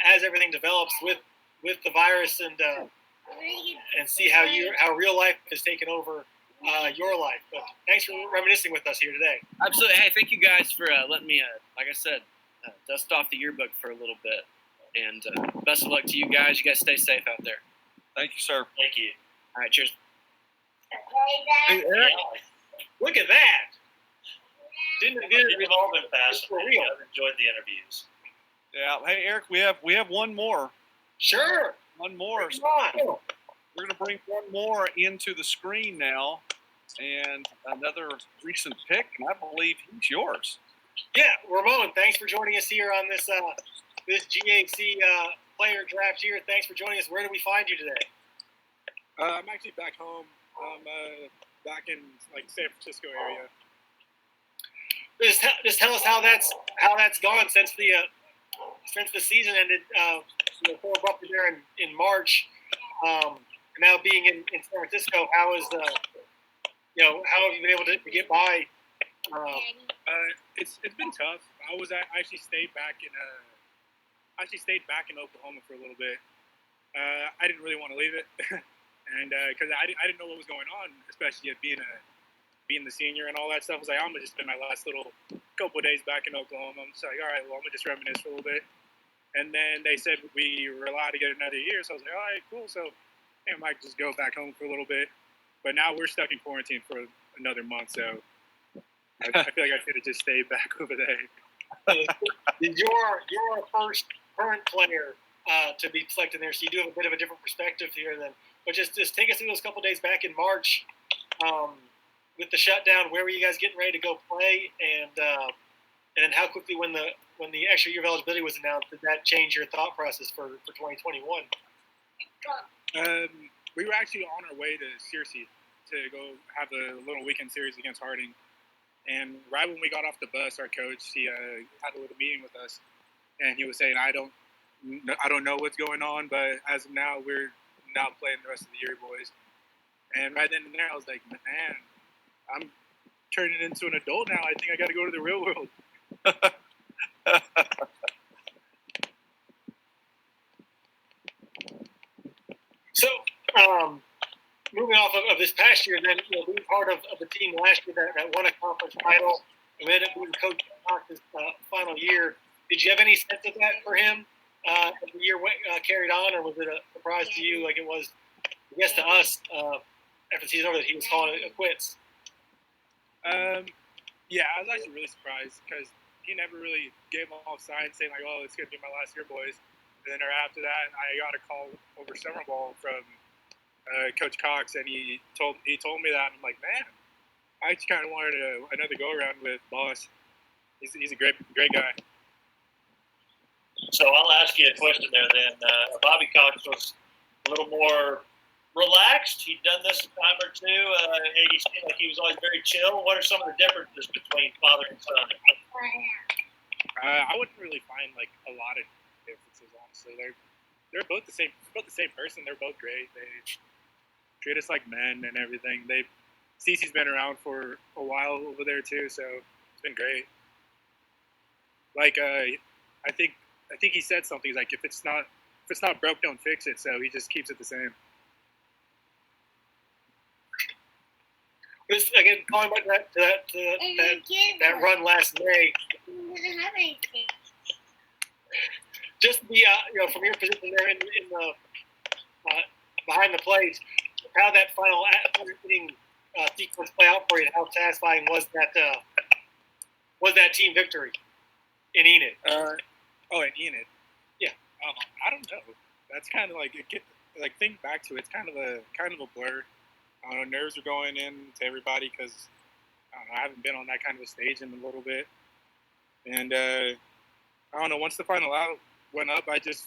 as everything develops with the virus and see how real life has taken over your life. But thanks for reminiscing with us here today. Absolutely. Hey, thank you guys for letting me, like I said, dust off the yearbook for a little bit. And best of luck to you guys. You guys stay safe out there. Thank you, sir. Thank you. All right, cheers. Hey, Eric, look at that. We've all been fast. For real. I've enjoyed the interviews. Yeah. Hey, Eric, we have one more. Sure. One more. Come on. We're going to bring one more into the screen now, and another recent pick, and I believe he's yours. Yeah, Ramon, thanks for joining us here on this GAC player draft here. Thanks for joining us. Where do we find you today? I'm actually back home. I'm back in San Francisco area. Just tell us how that's gone since the season ended. So abruptly there in March. Now being in San Francisco, how is how have you been able to get by? It's been tough. I actually stayed back in Oklahoma for a little bit. I didn't really want to leave it, and because I didn't know what was going on, especially at being the senior and all that stuff. I was like, I'm gonna just spend my last little couple of days back in Oklahoma. I'm just like, all right, well, I'm gonna just reminisce for a little bit. And then they said we were allowed to get another year, so I was like, all right, cool. So I might just go back home for a little bit. But now we're stuck in quarantine for another month, so I feel like I should have just stayed back over there. You're our first current player to be selected there, so you do have a bit of a different perspective here. But just take us through those couple of days back in March with the shutdown. Where were you guys getting ready to go play, and then how quickly when the extra year of eligibility was announced, did that change your thought process for 2021? We were actually on our way to Searcy to go have a little weekend series against Harding. And right when we got off the bus, our coach, he had a little meeting with us, and he was saying, I don't know what's going on, but as of now, we're now playing the rest of the year, boys. And right then and there, I was like, man, I'm turning into an adult now. I think I got to go to the real world. So, moving off of this past year, then being part of the team last year that won a conference title, and ended up being Coach Cox's final year. Did you have any sense of that for him as the year carried on, or was it a surprise to you, like it was, I guess, to us after the season over, that he was calling it quits? Yeah, I was actually really surprised because he never really gave off signs saying like, "Oh, it's gonna be my last year, boys." And then after that, I got a call over summer ball from Coach Cox, and he told me that, and I'm like, man, I just kind of wanted another go around with Boss. He's a great guy. So I'll ask you a question there then. Bobby Cox was a little more relaxed. He'd done this a time or two. He seemed like he was always very chill. What are some of the differences between father and son? I wouldn't really find like a lot of differences, honestly. They're both the same person. They're both great. They treat us like men and everything. Cece's been around for a while over there too, so it's been great. Like I think he said something. He's like, if it's not broke, don't fix it. So he just keeps it the same. Just again, calling back to that run last May. Just to be, from your position there in the behind the plates, how that final inning sequence play out for you, and how satisfying was that team victory in Enid? In Enid. Yeah. I don't know. That's kind of like think back to it. It's kind of a blur. Nerves are going in to everybody because I haven't been on that kind of a stage in a little bit. And I don't know. Once the final out went up, I didn't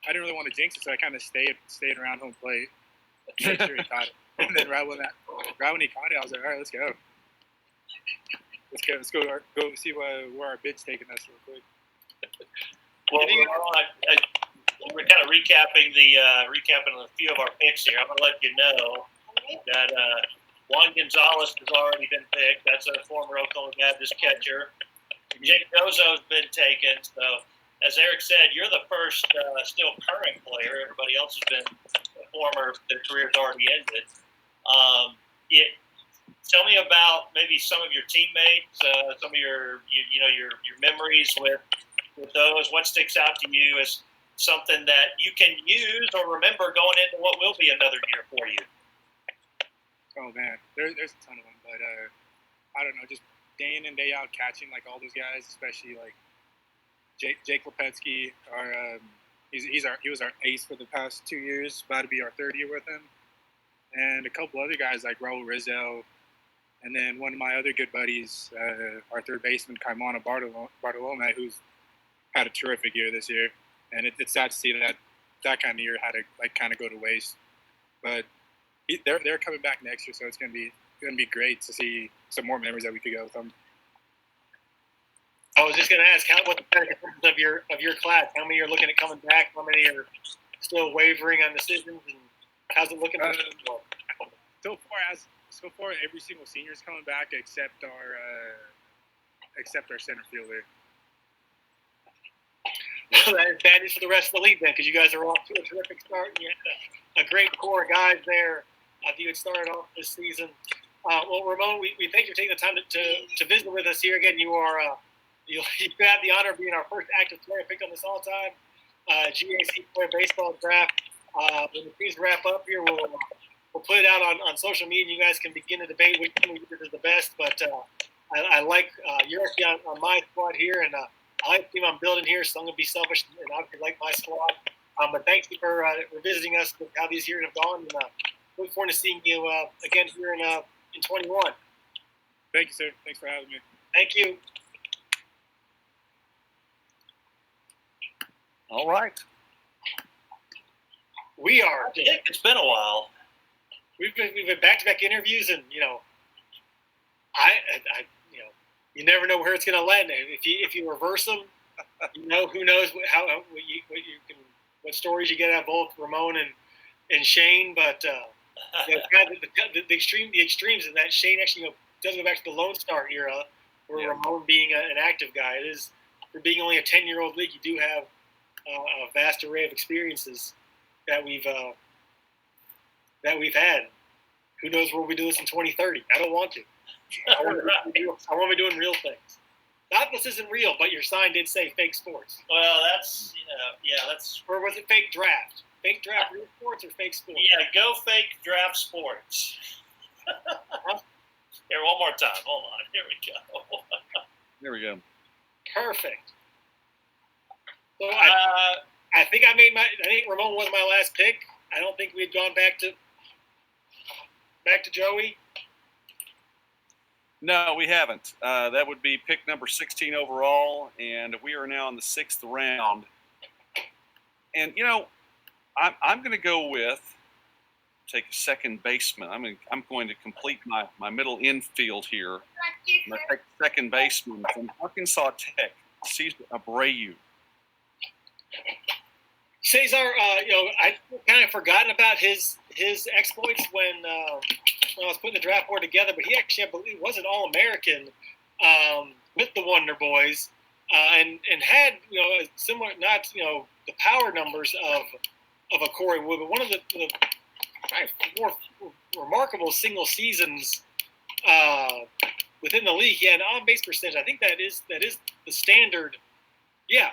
really want to jinx it, so I kind of stayed around home plate. Make sure he caught it. And then right when he caught it, I was like, all right, let's go. Let's go see where our bid's taking us real quick. Well, we're kind of recapping a few of our picks here. I'm going to let you know that Juan Gonzalez has already been picked. That's a former Oklahoma Baptist catcher. Jake Dozo's been taken. So, as Eric said, you're the first still current player. Everybody else has been former. Their career's already ended. Tell me about maybe some of your teammates, some of your memories with those. What sticks out to you as something that you can use or remember going into what will be another year for you? Oh man, there's a ton of them, but I don't know, just day in and day out catching like all those guys, especially like Jake Lepetsky. He was our ace for the past 2 years, about to be our third year with him, and a couple other guys like Raul Rizzo, and then one of my other good buddies, our third baseman Caimano Bartolome, who's had a terrific year this year, and it's sad to see that kind of year had to kind of go to waste, but. They're coming back next year, so it's gonna be great to see some more memories that we could go with them. I was just gonna ask, what the percentage of your class? How many are looking at coming back? How many are still wavering on decisions? And how's it looking? So far, every single senior is coming back except our center fielder. That is bad news for the rest of the league then, because you guys are off to a terrific start. You had a great core of guys there. You had started off this season. Well, Ramon, we thank you for taking the time to visit with us here again. You are you have the honor of being our first active player picked on this all-time GAC player baseball draft. When the teams wrap up here, we'll put it out on social media, and you guys can begin to debate which one is the best. But I like you're actually on my squad here, and I like the team I'm building here, so I'm going to be selfish and obviously like my squad. But thank you for visiting us with how these years have gone. And look forward to seeing you again here in 21. Thank you, sir. Thanks for having me. Thank you. All right. We are. It's been a while. We've been back-to-back interviews, and I you never know where it's going to land. If you reverse them, who knows what stories you get out of both Ramon and Shayne, but the extremes in that Shayne actually does go back to the Lone Star era, where Ramon being an active guy. It is, for being only a 10-year-old league, you do have a vast array of experiences that we've had. Who knows where we'll do this in 2030? I don't want to. I want to be doing real things. Not this isn't real, but your sign did say fake sports. Well, that's that's. Or was it fake draft? Fake draft real sports or fake sports? Yeah, go fake draft sports. Here, one more time. Hold on. Here we go. There we go. Perfect. So I think I think Ramon was my last pick. I don't think we had gone back to Joey. No, we haven't. That would be pick number 16 overall, and we are now in the 6th round. And I'm going to go with take a second baseman. I'm going to complete my middle infield here. I'm going to take a second baseman from Arkansas Tech, Cesar Abreu. Cesar, I kind of forgotten about his exploits when I was putting the draft board together, but he actually, I believe, was an All-American with the Wonder Boys, and had similar, not the power numbers of a Cory Wood, but one of the more remarkable single seasons within the league. He had an on-base percentage. I think that is the standard. Yeah,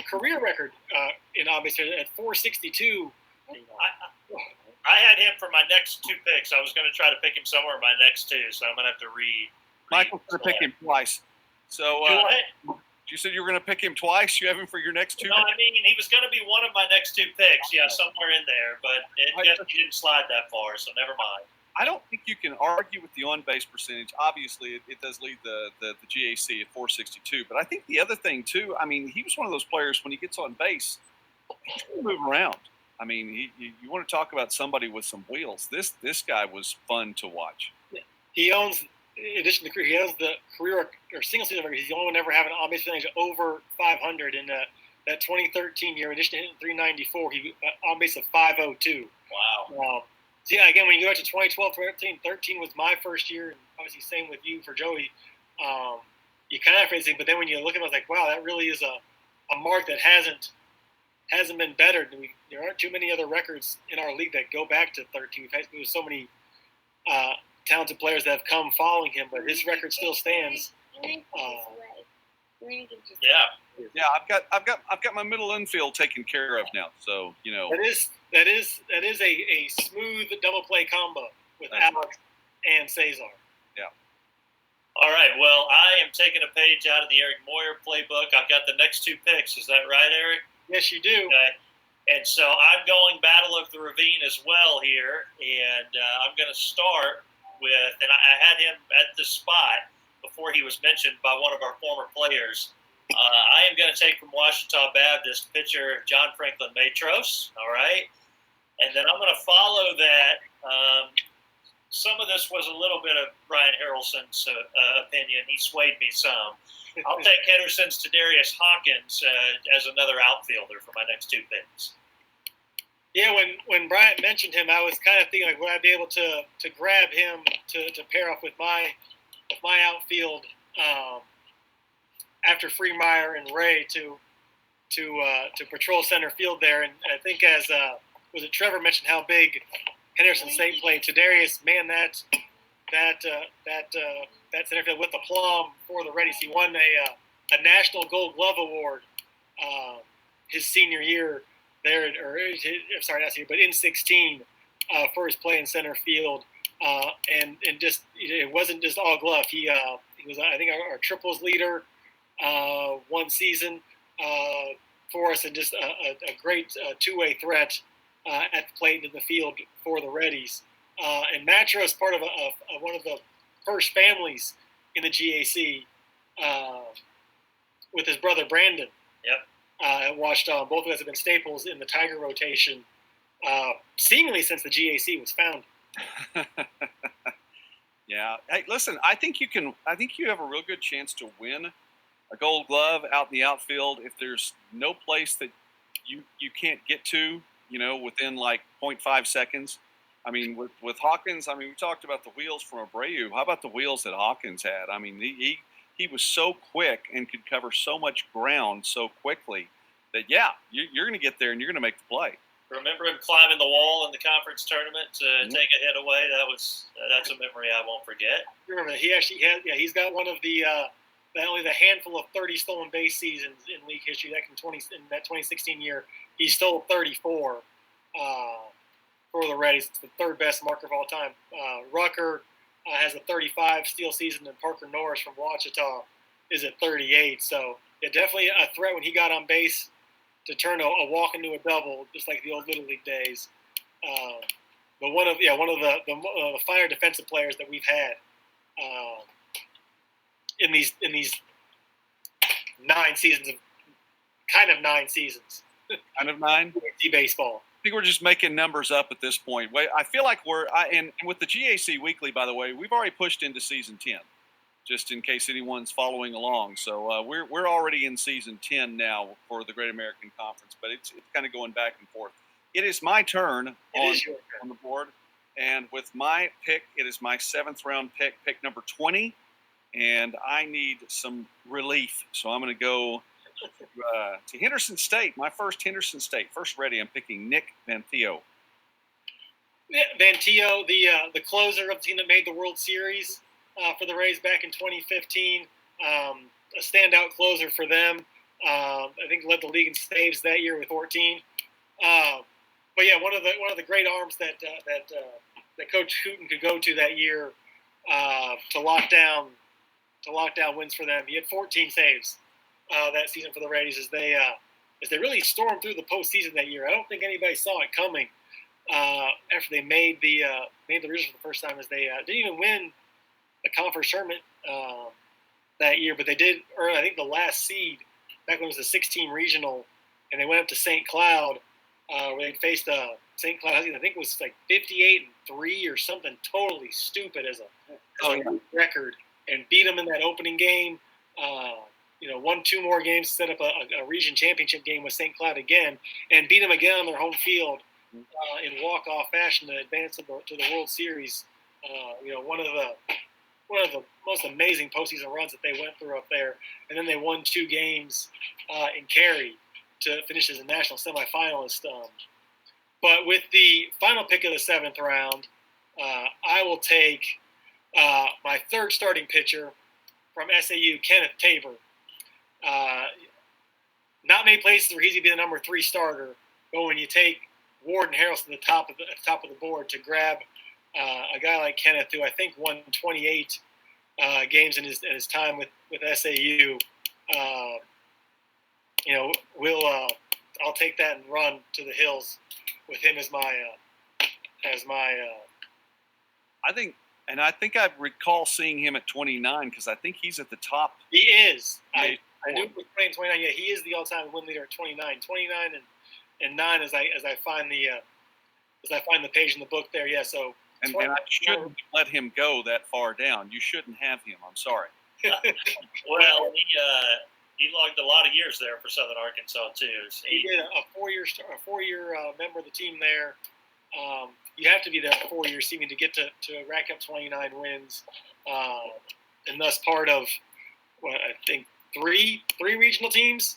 career record in on-base at 462. I had him for my next 2 picks. I was going to try to pick him somewhere in my next 2, so I'm going to have to read. Michael's going to pick him twice. So you said you were going to pick him twice? You have him for your next 2 No, picks? I mean, he was going to be one of my next 2 picks. Yeah, somewhere in there, but he didn't slide that far, so never mind. I don't think you can argue with the on-base percentage. Obviously, it does lead the GAC at 462. But I think the other thing, too, I mean, he was one of those players, when he gets on base, he can move around. I mean, you want to talk about somebody with some wheels. This guy was fun to watch. He owns, in addition to career, he owns the career or single season record. He's the only one to ever have an on-base percentage over 500 in that 2013 year. In addition to hitting 394, he on base of 502. Wow. So yeah, again, when you go back to 2012, 13 was my first year, and obviously same with you for Joey. You kind of phrase it, but then when you look at it, I was like, wow, that really is a mark that hasn't been bettered. There aren't too many other records in our league that go back to 13. We've had so many talented players that have come following him, but his record still stands. Yeah, I've got my middle infield taken care of now. So that is a smooth double play combo with Alex and Cesar. Yeah. All right. Well, I am taking a page out of the Eric Moyer playbook. I've got the next 2 picks. Is that right, Eric? Yes, you do. Okay. And so I'm going Battle of the Ravine as well here, and I'm going to start with, and I had him at the spot before he was mentioned by one of our former players. I am going to take from Ouachita Baptist pitcher John Franklin Matros, all right? And then I'm going to follow that. Some of this was a little bit of Brian Harrelson's opinion. He swayed me some. I'll take Henderson's to Darius Hawkins as another outfielder for my next 2 picks. Yeah, when Bryant mentioned him, I was kind of thinking, like, would I be able to grab him to pair up with my outfield after Freemeyer and Ray to patrol center field there. And I think as was it Trevor mentioned how big Henderson State played. To Darius, man, that center field with the plum for the Reddies. He won a National Gold Glove Award his senior year there, sorry, not senior, but in 16 for his play in center field. And just it wasn't just all glove. He was, I think, our triples leader one season for us, and just a great two-way threat at the plate and in the field for the Reddies. And Matros, part of one of the first families in the GAC with his brother Brandon. Yep. At Ouachita. Both of us have been staples in the Tiger rotation, seemingly since the GAC was founded. Yeah. Hey, listen, I think you have a real good chance to win a Gold Glove out in the outfield if there's no place that you can't get to within like 0.5 seconds. I mean, with Hawkins, I mean, we talked about the wheels from Abreu. How about the wheels that Hawkins had? I mean, he was so quick and could cover so much ground so quickly that, you're going to get there and you're going to make the play. Remember him climbing the wall in the conference tournament to take a hit away? That's a memory I won't forget. Remember that he actually he's got one of the only the handful of 30 stolen base seasons in league history. In that 2016 year, he stole 34 for the Reds. It's the third best marker of all time. Rucker has a 35 steal season, and Parker Norris from Ouachita is at 38. So definitely a threat when he got on base to turn a walk into a double, just like the old Little League days. But one of the finer defensive players that we've had in these 9 seasons kind of 9 seasons. Kind of 9? Baseball. I think we're just making numbers up at this point. I feel like and with the GAC Weekly, by the way, we've already pushed into season 10, just in case anyone's following along. So we're already in season 10 now for the Great American Conference, but it's kind of going back and forth. It is my turn on the board, and with my pick, it is my 7th round pick number 20, and I need some relief. So I'm going to go to Henderson State, my first Henderson State. First ready, I'm picking Nick Vantillo. Yeah, Vantillo, the closer of the team that made the World Series for the Rays back in 2015. A standout closer for them. I think led the league in saves that year with 14. But yeah, one of the great arms that Coach Hooten could go to that year to lock down wins for them. He had 14 saves that season for the Rays as they really stormed through the postseason that year. I don't think anybody saw it coming after they made the regional for the first time, as they didn't even win the conference tournament that year, but they did earn, I think, the last seed back when it was a 16 regional, and they went up to St. Cloud where they faced St. Cloud. I think it was like 58-3 or something totally stupid as a record, and beat them in that opening game. Won 2 more games, set up a region championship game with St. Cloud again, and beat them again on their home field in walk-off fashion to advance to the World Series. One of the most amazing postseason runs that they went through up there, and then they won 2 games in Cary to finish as a national semifinalist. But with the final pick of the 7th round, I will take my 3rd starting pitcher from SAU, Kenneth Tabor. Not many places where he's going to be the number 3 starter, but when you take Ward and Harrelson at the top of the board to grab a guy like Kenneth, who I think won 28 games in his time with SAU, I'll take that and run to the hills with him as my. I think I recall seeing him at 29 because I think he's at the top. He is. I knew he was playing 29. Yeah, he is the all-time win leader at 29. 29 and 9 as I find the page in the book there. Yeah, so. And I shouldn't let him go that far down. You shouldn't have him. I'm sorry. Well, he logged a lot of years there for Southern Arkansas too. He did a 4-year member of the team there. You have to be there for 4 years to get to rack up 29 wins, and thus part of I think three regional teams.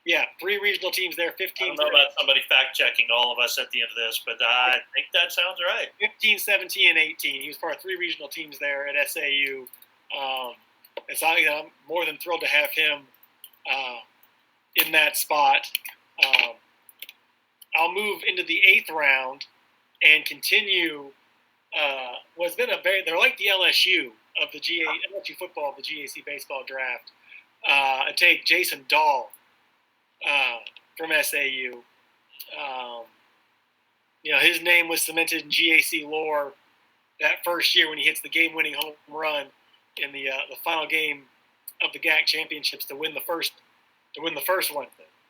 Yeah, 3 regional teams there, 15. I don't know about somebody fact-checking all of us at the end of this, but I think that sounds right. 15, 17, and 18. He was part of 3 regional teams there at SAU. And so I'm more than thrilled to have him in that spot. I'll move into the 8th round and continue what's been they're like the LSU of the LSU football of the GAC baseball draft. I take Jason Dahl from SAU. His name was cemented in GAC lore that first year when he hits the game-winning home run in the final game of the GAC championships to win the first one.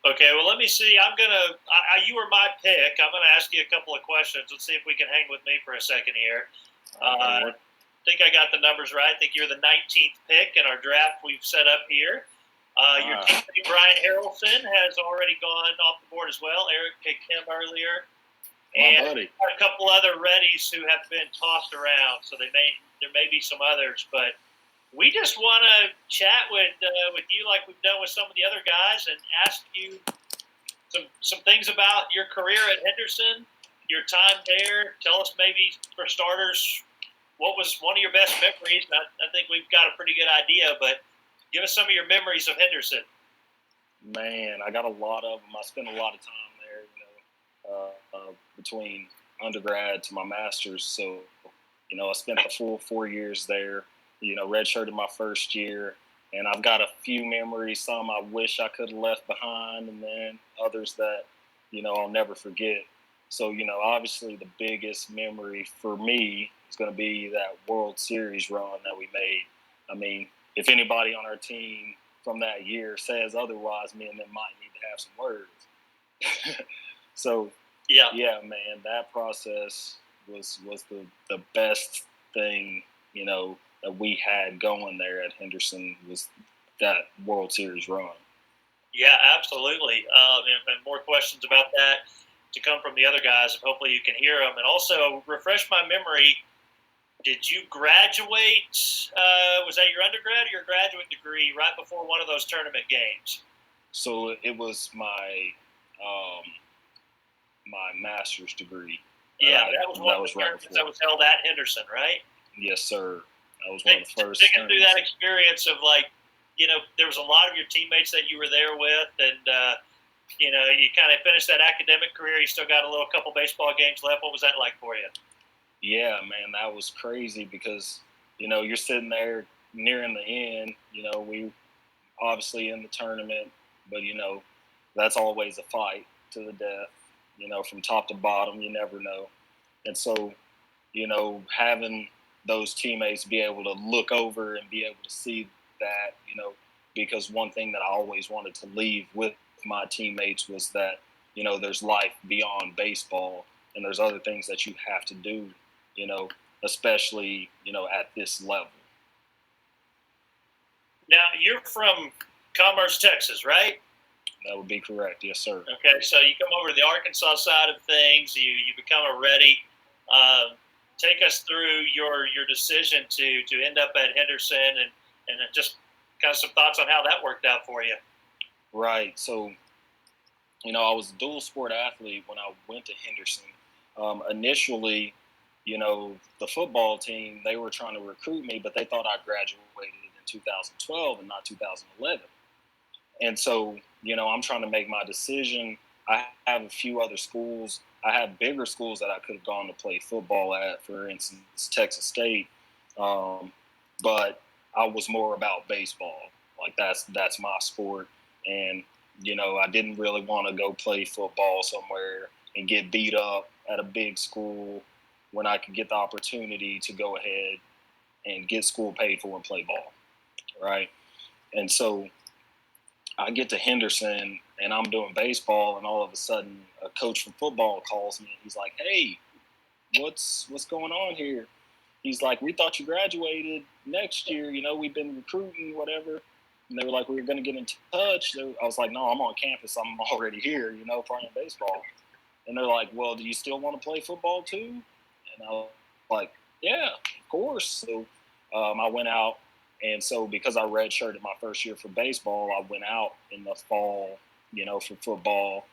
Okay, well, let me see. You were my pick. I'm gonna ask you a couple of questions. Let's see if we can hang with me for a second here. I think I got the numbers right. I think you're the 19th pick in our draft we've set up here. Your teammate Brian Harrelson has already gone off the board as well. Eric picked him earlier. My buddy. A couple other readies who have been tossed around, so there may be some others. But we just want to chat with you like we've done with some of the other guys and ask you some things about your career at Henderson, your time there. Tell us maybe, for starters, what was one of your best memories. I think we've got a pretty good idea, but give us some of your memories of Henderson. Man, I got a lot of them. I spent a lot of time there, between undergrad to my master's. So, I spent the full 4 years there, redshirted my first year. And I've got a few memories, some I wish I could have left behind, and then others that, I'll never forget. So, obviously the biggest memory for me is going to be that World Series run that we made. I mean, if anybody on our team from that year says otherwise, me and them might need to have some words. So, yeah, man, that process was the best thing, that we had going there at Henderson was that World Series run. Yeah, absolutely. And more questions about that to come from the other guys. Hopefully you can hear them. And also, refresh my memory, did you graduate, was that your undergrad or your graduate degree right before one of those tournament games? So it was my my master's degree. Yeah, that was one of the tournaments that was held at Henderson, right? Yes, sir. That was one of the first. Digging through that experience of there was a lot of your teammates that you were there with, and you kind of finished that academic career. You still got a couple baseball games left. What was that like for you? Yeah, man, that was crazy because you're sitting there nearing the end. We obviously in the tournament, but that's always a fight to the death. From top to bottom, you never know. And so, having those teammates be able to look over and be able to see that, because one thing that I always wanted to leave with my teammates was that, there's life beyond baseball and there's other things that you have to do, especially, at this level. Now, you're from Commerce, Texas, right? That would be correct. Yes, sir. Okay, so you come over to the Arkansas side of things. You become a ready. Take us through your decision to end up at Henderson and just kind of some thoughts on how that worked out for you. Right. So, I was a dual sport athlete when I went to Henderson. Initially, the football team, they were trying to recruit me, but they thought I graduated in 2012 and not 2011. And so, I'm trying to make my decision. I have a few other schools. I have bigger schools that I could have gone to play football at, for instance, Texas State. But I was more about baseball. Like that's my sport. And, I didn't really want to go play football somewhere and get beat up at a big school when I could get the opportunity to go ahead and get school paid for and play ball. Right. And so I get to Henderson and I'm doing baseball, and all of a sudden a coach from football calls me and he's like, "Hey, what's going on here?" He's like, "We thought you graduated next year. We've been recruiting, whatever." And they were like, "We were going to get in touch." I was like, "No, I'm on campus. I'm already here, playing baseball." And they're like, "Well, do you still want to play football too?" And I was like, "Yeah, of course." So I went out. And so because I redshirted my first year for baseball, I went out in the fall, for football,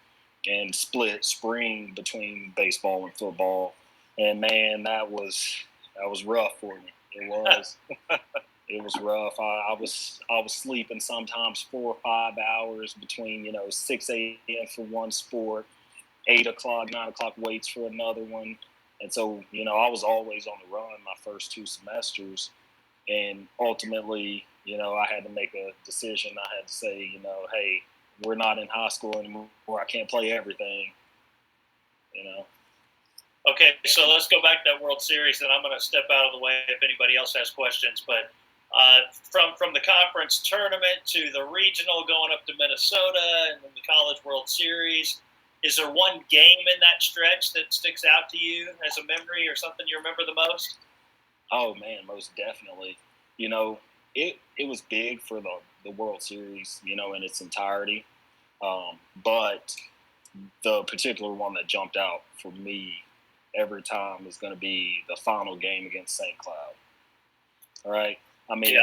and split spring between baseball and football. And man, that was rough for me. It was. It was rough. I was sleeping sometimes 4 or 5 hours between 6 a.m. for one sport, 8 o'clock, 9 o'clock waits for another one. And so I was always on the run my first 2 semesters. And ultimately, I had to make a decision. I had to say, hey, we're not in high school anymore. I can't play everything, Okay, so let's go back to that World Series, and I'm going to step out of the way if anybody else has questions. But from the conference tournament to the regional, going up to Minnesota, and then the College World Series, is there one game in that stretch that sticks out to you as a memory or something you remember the most? Oh man, most definitely. It was big for the the World Series, in its entirety. But the particular one that jumped out for me every time is going to be the final game against St. Cloud. All right? I mean,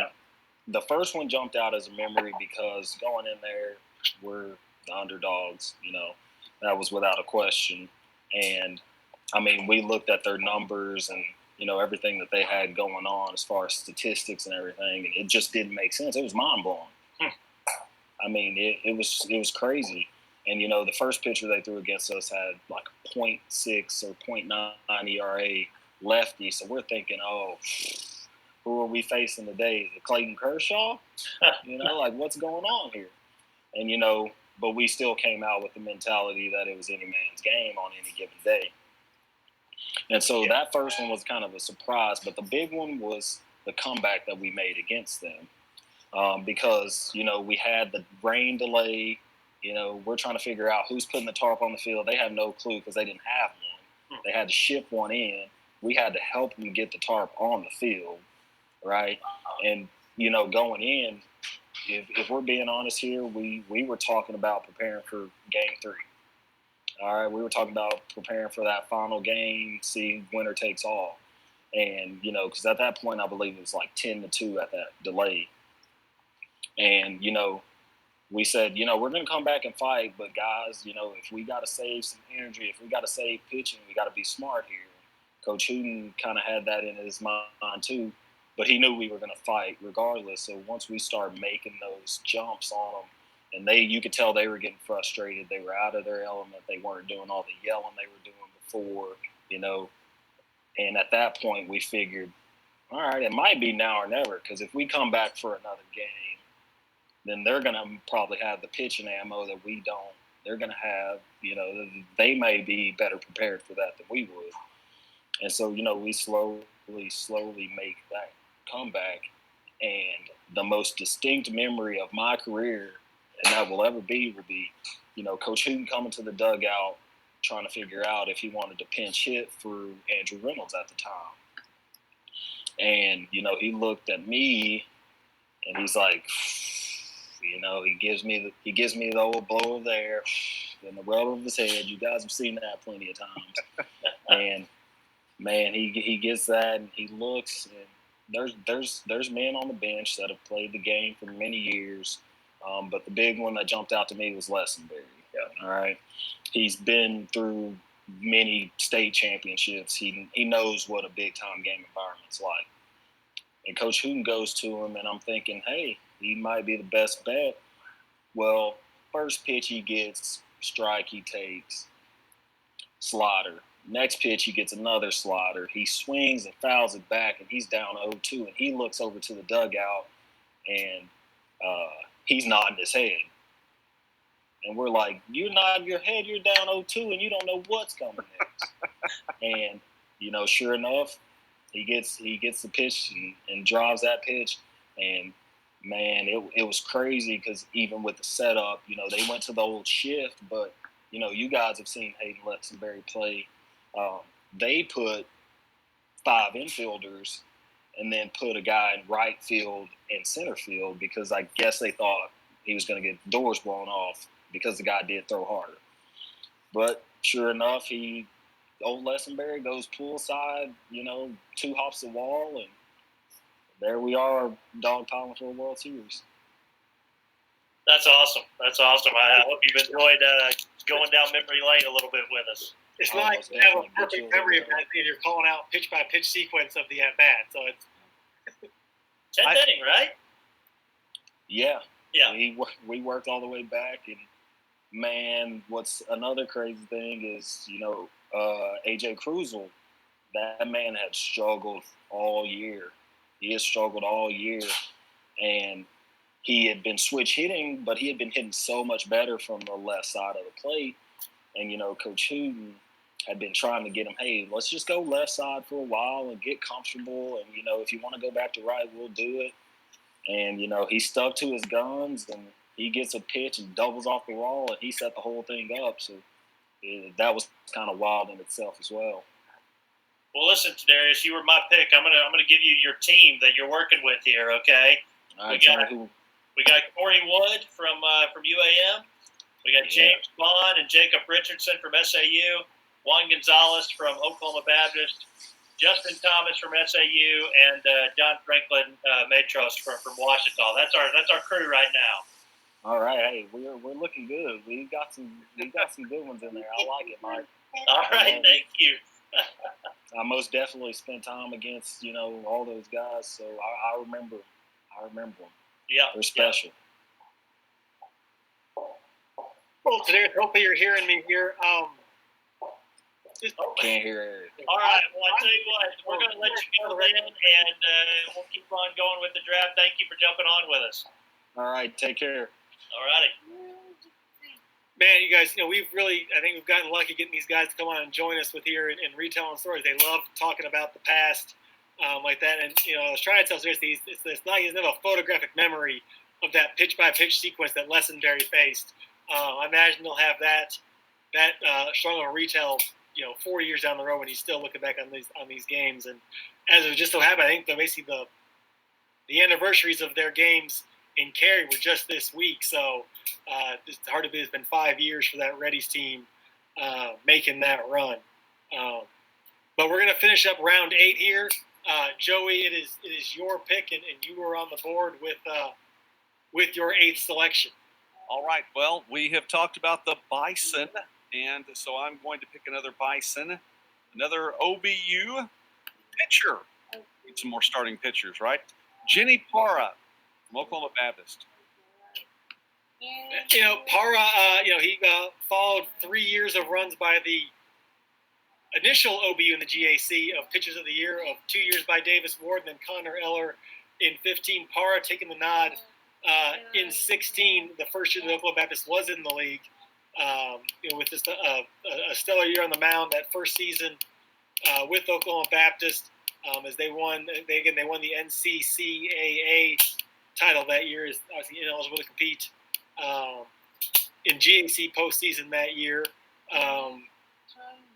the first one jumped out as a memory because going in there, we're the underdogs, that was without a question. And, I mean, we looked at their numbers and, everything that they had going on as far as statistics and everything, and it just didn't make sense. It was mind-blowing. I mean, it was crazy. And, the first pitcher they threw against us had like 0.6 or 0.9 ERA lefty. So we're thinking, oh, who are we facing today? Is it Clayton Kershaw? Like what's going on here? And, but we still came out with the mentality that it was any man's game on any given day. And so that first one was kind of a surprise. But the big one was the comeback that we made against them. Because, we had the rain delay. We're trying to figure out who's putting the tarp on the field. They have no clue because they didn't have one. They had to ship one in. We had to help them get the tarp on the field, right? And, going in, if we're being honest here, we were talking about preparing for Game 3. All right, we were talking about preparing for that final game, see winner takes all. And, because at that point, I believe it was like 10-2 at that delay. And, we said, we're going to come back and fight, but guys, if we got to save some energy, if we got to save pitching, we got to be smart here. Coach Hooten kind of had that in his mind too, but he knew we were going to fight regardless. So once we started making those jumps on them, and you could tell they were getting frustrated. They were out of their element. They weren't doing all the yelling they were doing before, And at that point, we figured, all right, it might be now or never, because if we come back for another game, then they're going to probably have the pitching ammo that we don't. They're going to have, they may be better prepared for that than we would. And so, we slowly make that comeback. And the most distinct memory of my career, and that will ever be, Coach Hooten coming to the dugout trying to figure out if he wanted to pinch hit for Andrew Reynolds at the time. And, he looked at me and he's like, he gives me the old blow of air and the rub of his head. You guys have seen that plenty of times. And man, he gets that and he looks, and there's men on the bench that have played the game for many years. But the big one that jumped out to me was Lessenberry. All right. He's been through many state championships. He knows what a big time game environment's like. And Coach Hooten goes to him, and I'm thinking, hey, he might be the best bet. Well, first pitch he gets, strike he takes, slider. Next pitch he gets another slider. He swings and fouls it back, and he's down 0-2. And he looks over to the dugout, and he's nodding his head. And we're like, you're nodding your head, you're down 0-2, and you don't know what's coming next. And, sure enough, he gets the pitch and drives that pitch. And, man, it was crazy because even with the setup, they went to the old shift. But, you guys have seen Hayden Lessenberry play. They put 5 infielders and then put a guy in right field and center field because I guess they thought he was going to get doors blown off because the guy did throw harder. But sure enough, old Lessenberry goes poolside, 2 hops the wall, and there we are, dogpiling for a World Series. That's awesome. I hope you've enjoyed going down memory lane a little bit with us. It's not like you have a perfect memory of that, and you're calling out pitch-by-pitch sequence of the at-bat. So it's 10th inning, right? Yeah. Yeah. We worked all the way back, and, man, what's another crazy thing is, A.J. Cruzel, that man had struggled all year. He has struggled all year, and he had been switch hitting, but he had been hitting so much better from the left side of the plate. And, Coach Hooten had been trying to get him, hey, let's just go left side for a while and get comfortable. And, if you want to go back to right, we'll do it. And, he stuck to his guns, and he gets a pitch and doubles off the wall, and he set the whole thing up. So that was kind of wild in itself as well. Well, listen, Darius, you were my pick. I'm gonna give you your team that you're working with here, okay? All right, We got Cory Wood from UAM. We got James Bond and Jacob Richardson from SAU. Juan Gonzalez from Oklahoma Baptist. Justin Thomas from SAU and John Franklin Matros from Washington. That's our crew right now. All right, hey, we're looking good. We got some good ones in there. I like it, Mike. All right, thank you. I most definitely spent time against all those guys, so I remember them. Yeah, they're special. Well, today, hopefully you're hearing me here. Can't hear it. All right, well, I tell you what, we're going to let you go then, and we'll keep on going with the draft. Thank you for jumping on with us. All right, take care. All righty. Man, you guys, I think we've gotten lucky getting these guys to come on and join us with here and retelling stories. They love talking about the past like that. And, I was trying to tell seriously, it's not, he doesn't have a photographic memory of that pitch-by-pitch sequence that Lessenberry faced. I imagine they'll have that strong of a retell 4 years down the road when he's still looking back on these games. And as it just so happened, I think basically the anniversaries of their games in Cary were just this week. So it's hard to believe it's been 5 years for that Reddies team making that run. But we're going to finish up round 8 here. Joey, it is your pick, and you were on the board with your 8th selection. All right. Well, we have talked about the Bison, and so I'm going to pick another Bison, another OBU pitcher. Need some more starting pitchers, right? Jenny Parra from Oklahoma Baptist. Parra, he followed 3 years of runs by the initial OBU in the GAC of Pitchers of the Year of 2 years by Davis Ward and then Connor Eller in 15. Parra taking the nod in 16, the first year the Oklahoma Baptist was in the league. With just a stellar year on the mound that first season with Oklahoma Baptist, as they won the NCCAA title that year, is obviously ineligible to compete in GAC postseason that year.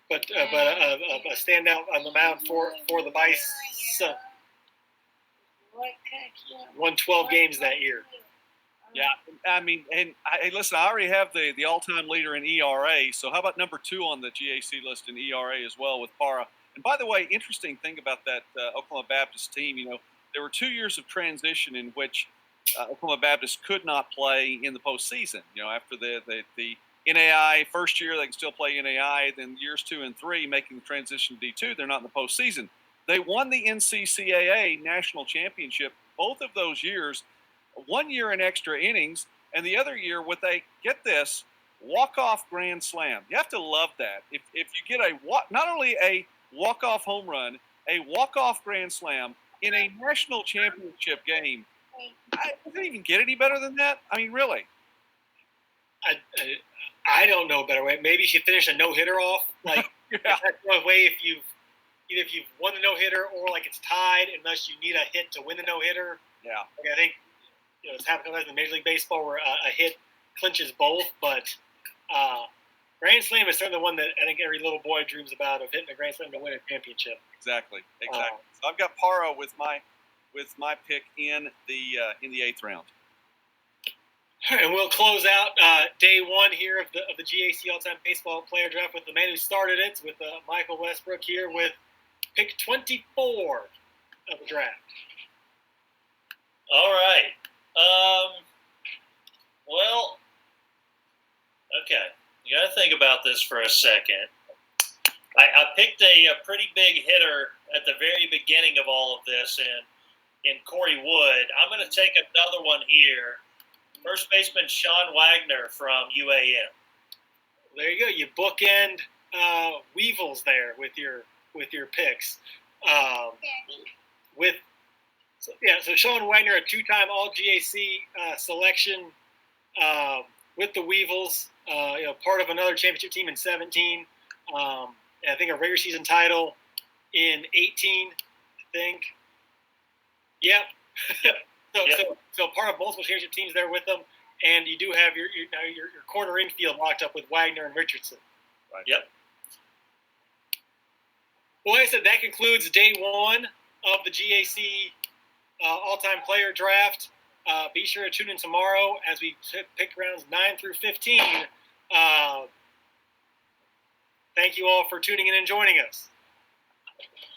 But a standout on the mound for the Bison. Won 12 games that year. Yeah, I mean, and listen, I already have the all-time leader in ERA, so how about number 2 on the GAC list in ERA as well with Parra? And by the way, interesting thing about that Oklahoma Baptist team, there were 2 years of transition in which Oklahoma Baptist could not play in the postseason. After the NAI first year, they can still play NAI. Then years 2 and 3, making the transition to D2, they're not in the postseason. They won the NCCAA national championship both of those years. 1 year in extra innings, and the other year with get this, walk-off grand slam. You have to love that. If you get not only a walk-off home run, a walk-off grand slam in a national championship game, doesn't even get any better than that. I mean, really. I don't know a better way. Maybe you should finish a no-hitter off. Like, that's one way if you've won the no-hitter or like it's tied unless you need a hit to win the no-hitter. Yeah. Like, I think it's happened in Major League Baseball where a hit clinches both, but Grand Slam is certainly the one that I think every little boy dreams about, of hitting a Grand Slam to win a championship. Exactly. So I've got Parra with my pick in the 8th round. And we'll close out day 1 here of the GAC All-Time Baseball Player Draft with the man who started it, with Michael Westbrook here with pick 24 of the draft. All right. Well, okay. You got to think about this for a second. I picked a pretty big hitter at the very beginning of all of this in Cory Wood. I'm going to take another one here. First baseman Shaun Wagner from UAM. There you go. You bookend Weevils there with your picks. So Shaun Wagner, a 2-time All-GAC selection with the Weevils, part of another championship team in 17, and I think a regular season title in 18, I think. Yep. So part of multiple championship teams there with them, and you do have your corner infield locked up with Wagner and Richardson. Right. Yep. Well, like I said, that concludes day 1 of the GAC all-time player draft. Be sure to tune in tomorrow as we pick rounds 9 through 15. Thank you all for tuning in and joining us.